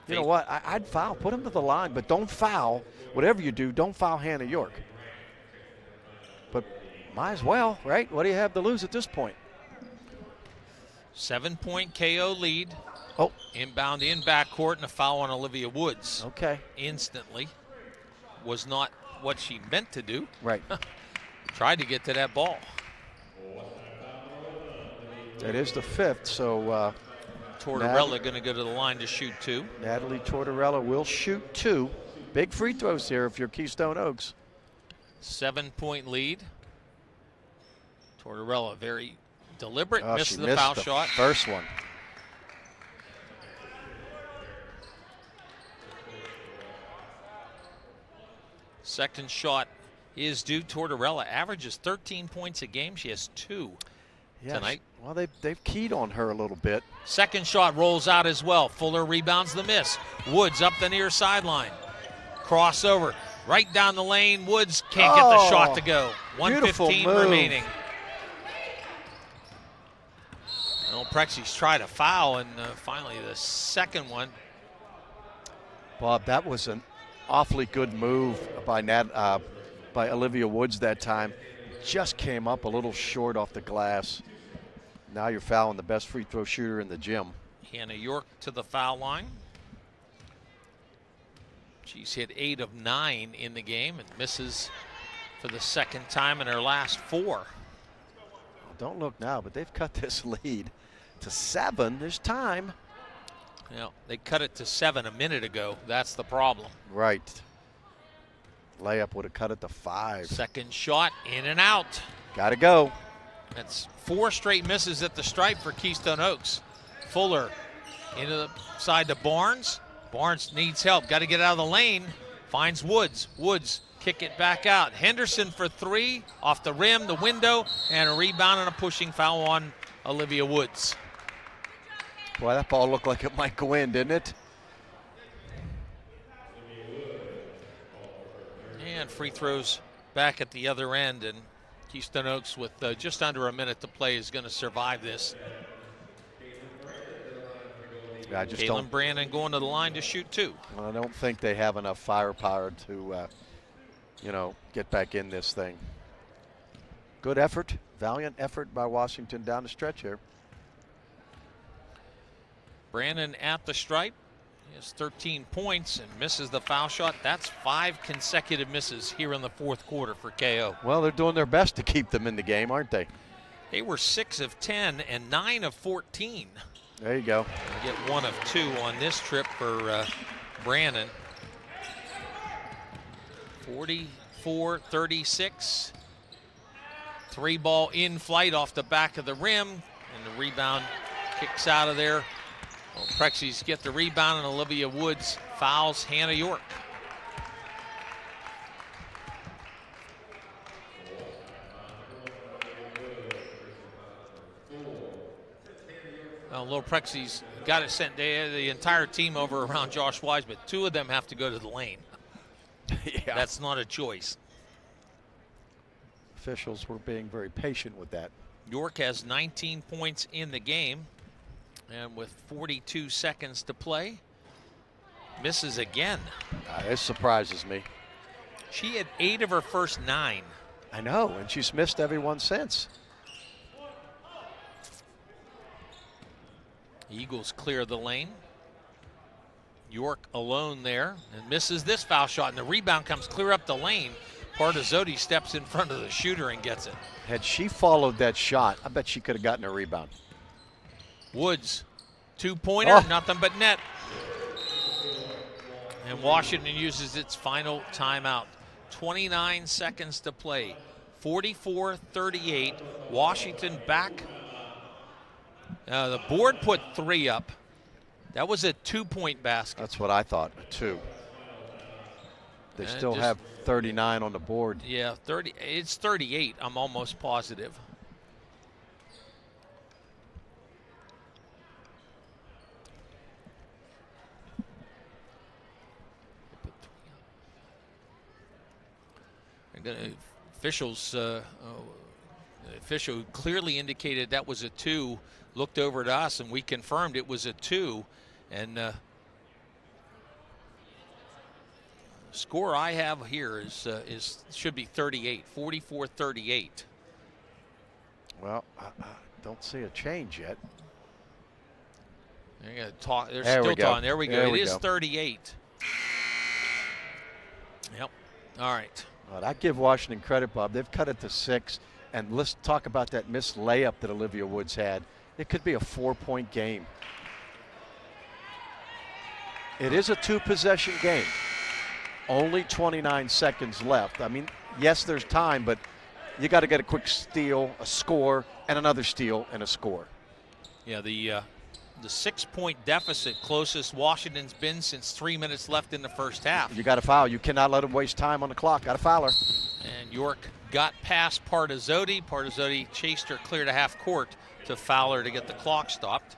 You know what? I'd foul. Put him to the line, but don't foul. Whatever you do, don't foul Hannah York. But might as well, right? What do you have to lose at this point? 7-point KO lead. Oh. Inbound in backcourt and a foul on Olivia Woods. Okay. Instantly. Was not what she meant to do. Right. Tried to get to that ball. It is the 5th, so Tortorella going to go to the line to shoot 2. Natalie Tortorella will shoot 2. Big free throws here if you're Keystone Oaks. 7-point lead. Tortorella very Deliberate, Oh, missed she the missed foul the shot. first one. Second shot is due. Tortorella averages 13 points a game. She has 2 tonight. Well, they've keyed on her a little bit. Second shot rolls out as well. Fuller rebounds the miss. Woods up the near sideline. Crossover right down the lane. Woods can't get the shot to go. 1:15 remaining. Well, Prexy's tried a foul, and finally the second one. Bob, that was an awfully good move by Olivia Woods that time. Just came up a little short off the glass. Now you're fouling the best free throw shooter in the gym. Hannah York to the foul line. She's hit 8 of 9 in the game and misses for the second time in her last 4. Don't look now, but they've cut this lead to 7. There's time. You know, they cut it to 7 a minute ago. That's the problem. Right. Layup would have cut it to 5. Second shot in and out. Got to go. That's 4 straight misses at the stripe for Keystone Oaks. Fuller into the side to Barnes. Barnes needs help. Got to get out of the lane. Finds Woods. Woods kick it back out. Henderson for 3 off the rim, the window, and a rebound and a pushing foul on Olivia Woods. Boy, that ball looked like it might go in, didn't it? And free throws back at the other end, and Keystone Oaks with just under a minute to play is going to survive this. Yeah, I just Caitlin Brandon going to the line to shoot 2. Well, I don't think they have enough firepower to, get back in this thing. Good effort, valiant effort by Washington down the stretch here. Brandon at the stripe. He has 13 points and misses the foul shot. That's 5 consecutive misses here in the fourth quarter for KO. Well, they're doing their best to keep them in the game, aren't they? They were 6 of 10 and 9 of 14. There you go. They get 1 of 2 on this trip for Brandon. 44-36. 3-ball in flight off the back of the rim, and the rebound kicks out of there. Well, Prexy's get the rebound, and Olivia Woods fouls Hannah York. Little Prexy's got it sent the entire team over around Josh Wise, but 2 of them have to go to the lane. Yeah. That's not a choice. Officials were being very patient with that. York has 19 points in the game, and with 42 seconds to play, misses again. This surprises me. She had 8 of her first 9. I know, and she's missed every one since. Eagles clear the lane. York alone there and misses this foul shot, and the rebound comes clear up the lane. Partazotti steps in front of the shooter and gets it. Had she followed that shot, I bet she could have gotten a rebound. Woods, 2-pointer, nothing but net. And Washington uses its final timeout. 29 seconds to play. 44-38. Washington back. The board put 3 up. That was a 2-point basket. That's what I thought, a 2. They still have 39 on the board. Yeah, 30. It's 38. I'm almost positive. Officials, official clearly indicated that was a 2. Looked over to us, and we confirmed it was a 2. And score I have here is should be 38, 44-38. Well, I don't see a change yet. They're still talking. There we go. It is 38. Yep. All right. Well, I give Washington credit, Bob. They've cut it to 6. And let's talk about that missed layup that Olivia Woods had. It could be a 4-point game. It is a 2-possession game. Only 29 seconds left. I mean, yes, there's time, but you got to get a quick steal, a score, and another steal and a score. Yeah, the 6-point deficit, closest Washington's been since 3 minutes left in the first half. You got to foul. You cannot let them waste time on the clock. Got to foul her. And York got past Partazotti. Partazotti chased her clear to half court to foul her to get the clock stopped.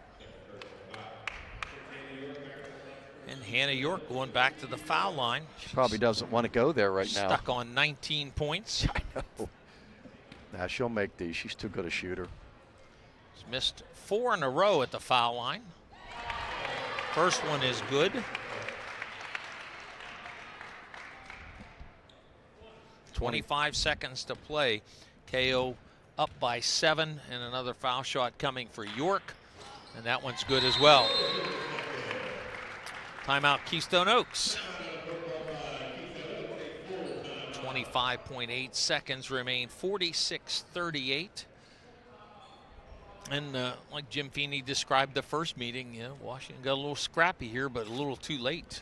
And Hannah York going back to the foul line. She probably doesn't want to go there right now. Stuck on 19 points. I know. Now she'll make these. She's too good a shooter. She's missed 4 in a row at the foul line. First one is good. .25 seconds to play. KO up by 7, and another foul shot coming for York, and that one's good as well. Timeout, Keystone Oaks. 25.8 seconds remain, 46-38. And like Jim Feeney described the first meeting, Washington got a little scrappy here, but a little too late.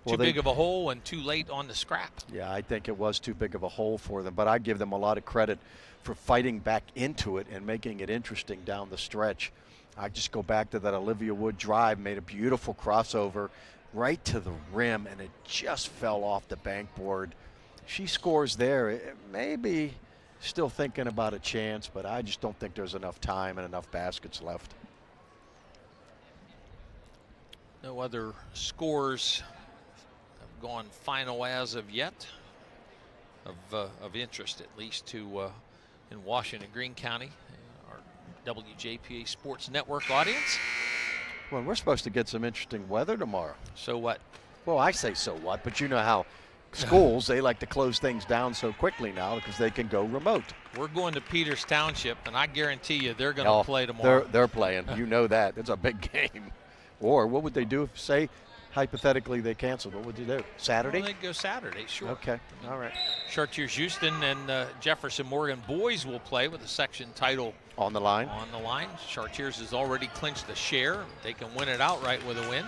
Too big of a hole and too late on the scrap. Yeah, I think it was too big of a hole for them, but I give them a lot of credit for fighting back into it and making it interesting down the stretch. I just go back to that Olivia Wood drive, made a beautiful crossover right to the rim, and it just fell off the bankboard. She scores there. Maybe still thinking about a chance, but I just don't think there's enough time and enough baskets left. No other scores have gone final as of yet, of interest at least to in Washington, Greene County, our WJPA Sports Network audience. Well, we're supposed to get some interesting weather tomorrow. So what? Well, I say so what, but you know how schools, they like to close things down so quickly now because they can go remote. We're going to Peters Township, and I guarantee you they're going to play tomorrow. They're playing. You know that. It's a big game. Or what would they do if, say, hypothetically they canceled? What would you do? Saturday? Well, they'd go Saturday, sure. Okay, all right. Chartiers Houston and Jefferson Morgan boys will play with the section title on the line. Chartiers has already clinched the share. They can win it outright with a win.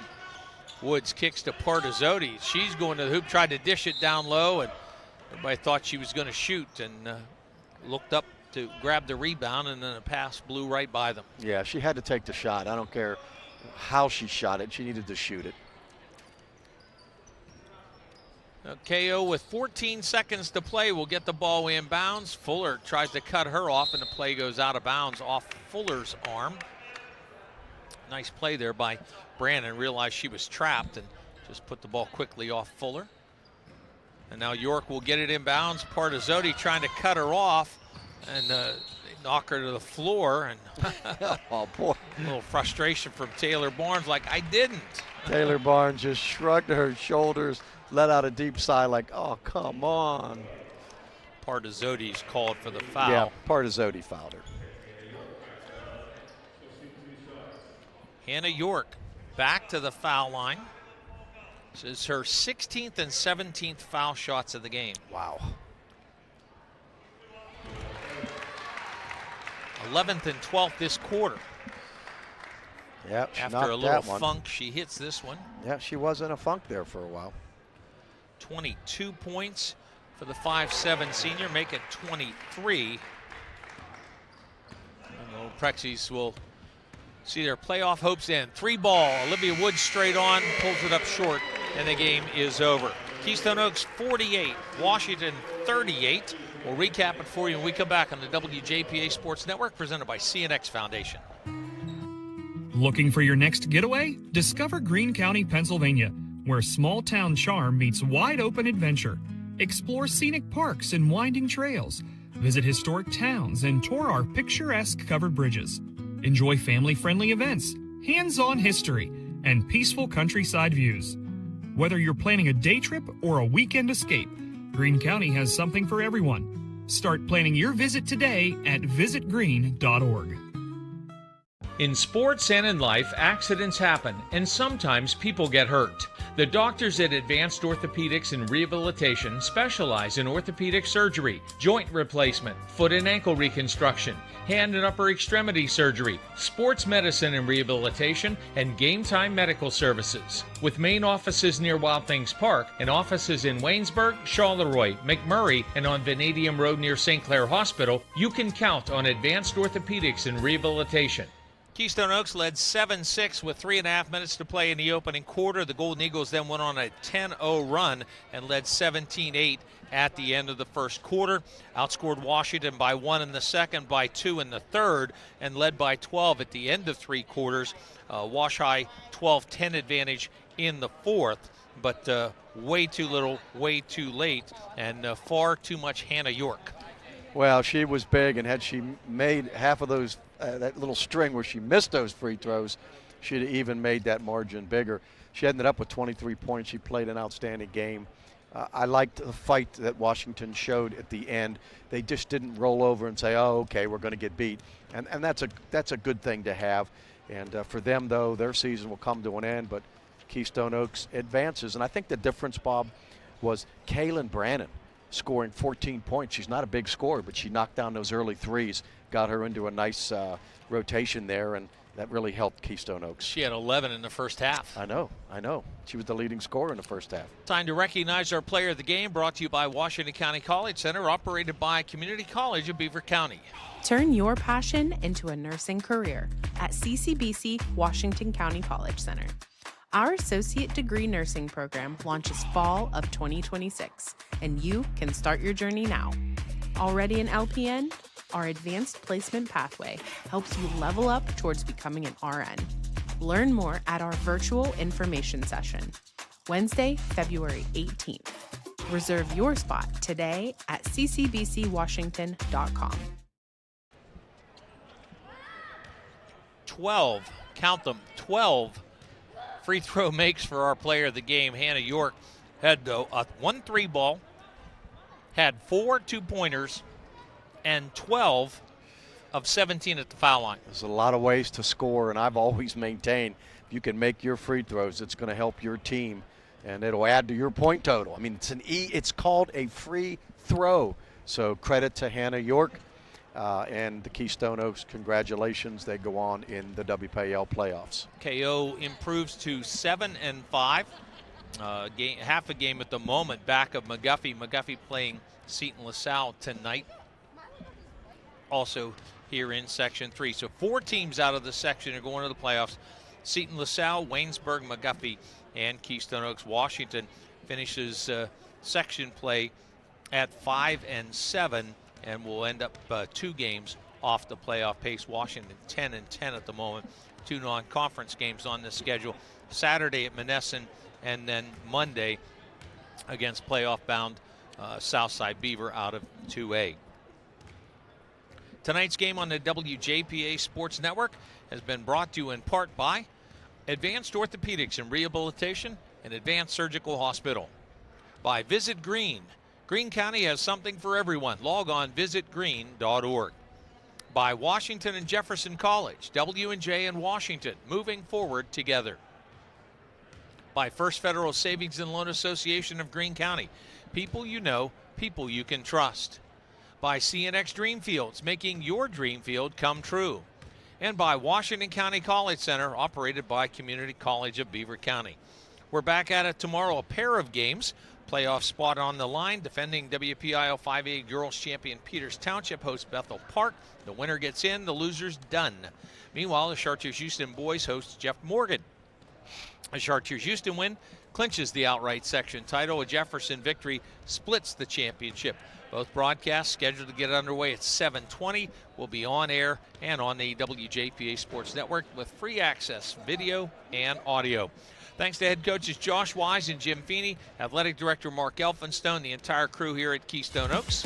Woods kicks to Partazotti. She's going to the hoop, tried to dish it down low, and everybody thought she was going to shoot and looked up to grab the rebound, and then a pass blew right by them. Yeah, she had to take the shot. I don't care how she shot it. She needed to shoot it. KO with 14 seconds to play will get the ball inbounds. Fuller tries to cut her off, and the play goes out of bounds off Fuller's arm. Nice play there by Brandon. Realized she was trapped and just put the ball quickly off Fuller. And now York will get it inbounds. Partazotti trying to cut her off, and they knock her to the floor. And oh boy, a little frustration from Taylor Barnes, like, I didn't. Taylor Barnes just shrugged her shoulders, let out a deep sigh like, oh, come on. Partazotti's called for the foul. Yeah, Partazotti fouled her. Hannah York back to the foul line. This is her 16th and 17th foul shots of the game. Wow. 11th and 12th this quarter. Yep, after a little funk, she hits this one. Yeah, she was in a funk there for a while. 22 points for the 5'7" senior, make it 23. And the Prexies will see their playoff hopes end. 3-ball, Olivia Wood straight on, pulls it up short, and the game is over. Keystone Oaks 48, Washington 38. We'll recap it for you when we come back on the WJPA Sports Network, presented by CNX Foundation. Looking for your next getaway? Discover Greene County, Pennsylvania, where small-town charm meets wide-open adventure. Explore scenic parks and winding trails. Visit historic towns and tour our picturesque covered bridges. Enjoy family-friendly events, hands-on history, and peaceful countryside views. Whether you're planning a day trip or a weekend escape, Greene County has something for everyone. Start planning your visit today at visitgreene.org. In sports and in life, accidents happen, and sometimes people get hurt. The doctors at Advanced Orthopedics and Rehabilitation specialize in orthopedic surgery, joint replacement, foot and ankle reconstruction, hand and upper extremity surgery, sports medicine and rehabilitation, and game time medical services. With main offices near Wild Things Park and offices in Waynesburg, Charleroi, McMurray, and on Vanadium Road near St. Clair Hospital, you can count on Advanced Orthopedics and Rehabilitation. Keystone Oaks led 7-6 with 3.5 minutes to play in the opening quarter. The Golden Eagles then went on a 10-0 run and led 17-8 at the end of the first quarter. Outscored Washington by 1 in the second, by 2 in the third, and led by 12 at the end of 3 quarters. Wash High 12-10 advantage in the fourth, but way too little, way too late, and far too much Hannah York. Well, she was big, and had she made half of those, that little string where she missed those free throws, she'd have even made that margin bigger. She ended up with 23 points. She played an outstanding game. I liked the fight that Washington showed at the end. They just didn't roll over and say, oh, okay, we're going to get beat. And that's a good thing to have. And for them, though, their season will come to an end, but Keystone Oaks advances. And I think the difference, Bob, was Kaylin Brannon scoring 14 points. She's not a big scorer, but she knocked down those early threes, got her into a nice rotation there, and that really helped Keystone Oaks. She had 11 in the first half. I know. She was the leading scorer in the first half. Time to recognize our player of the game, brought to you by Washington County College Center, operated by Community College of Beaver County. Turn your passion into a nursing career at CCBC Washington County College Center. Our associate degree nursing program launches fall of 2026, and you can start your journey now. Already an LPN? Our advanced placement pathway helps you level up towards becoming an RN. Learn more at our virtual information session, Wednesday, February 18th. Reserve your spot today at ccbcwashington.com. 12, count them, 12 free throw makes for our player of the game. Hannah York had a 1-3 ball, had 4 2-pointers, and 12 of 17 at the foul line. There's a lot of ways to score, and I've always maintained if you can make your free throws, it's going to help your team, and it'll add to your point total. I mean, it's called a free throw. So credit to Hannah York and the Keystone Oaks. Congratulations. They go on in the WPAL playoffs. KO improves to 7-5. Half a game at the moment back of McGuffey. McGuffey playing Seton LaSalle tonight. Also here in Section 3. So 4 teams out of the section are going to the playoffs. Seton LaSalle, Waynesburg, McGuffey, and Keystone Oaks. Washington finishes section play at 5-7 and will end up 2 games off the playoff pace. Washington 10-10 at the moment. 2 non-conference games on the schedule. Saturday at Monessen, and then Monday against playoff-bound Southside Beaver out of 2A. Tonight's game on the WJPA Sports Network has been brought to you in part by Advanced Orthopedics and Rehabilitation and Advanced Surgical Hospital. By Visit Green. Greene County has something for everyone. Log on visitgreen.org. By Washington and Jefferson College, W&J and Washington, moving forward together. By First Federal Savings and Loan Association of Greene County, people you know, people you can trust. By CNX Dreamfields, making your dream field come true. And by Washington County College Center, operated by Community College of Beaver County. We're back at it tomorrow, a pair of games. Playoff spot on the line. Defending WPIL 5A Girls Champion Peters Township hosts Bethel Park. The winner gets in, the loser's done. Meanwhile, the Chartiers Houston boys host Jeff Morgan. A Chartiers Houston win clinches the outright section title. A Jefferson victory splits the championship. Both broadcasts scheduled to get underway at 7:20 will be on air and on the WJPA Sports Network with free access, video and audio. Thanks to head coaches Josh Wise and Jim Feeney, athletic director Mark Elphinstone, the entire crew here at Keystone Oaks.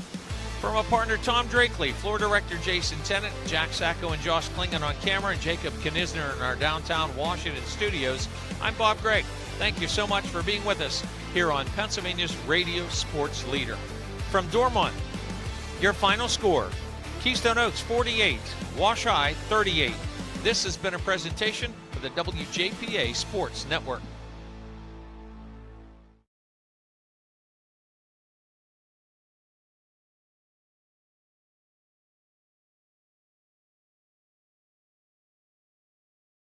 From a partner Tom Drakely, floor director Jason Tennant, Jack Sacco and Josh Klingon on camera, and Jacob Knisner in our downtown Washington studios, I'm Bob Gregg. Thank you so much for being with us here on Pennsylvania's radio sports leader. From Dormont, your final score, Keystone Oaks 48, Wash High 38. This has been a presentation of the WJPA Sports Network.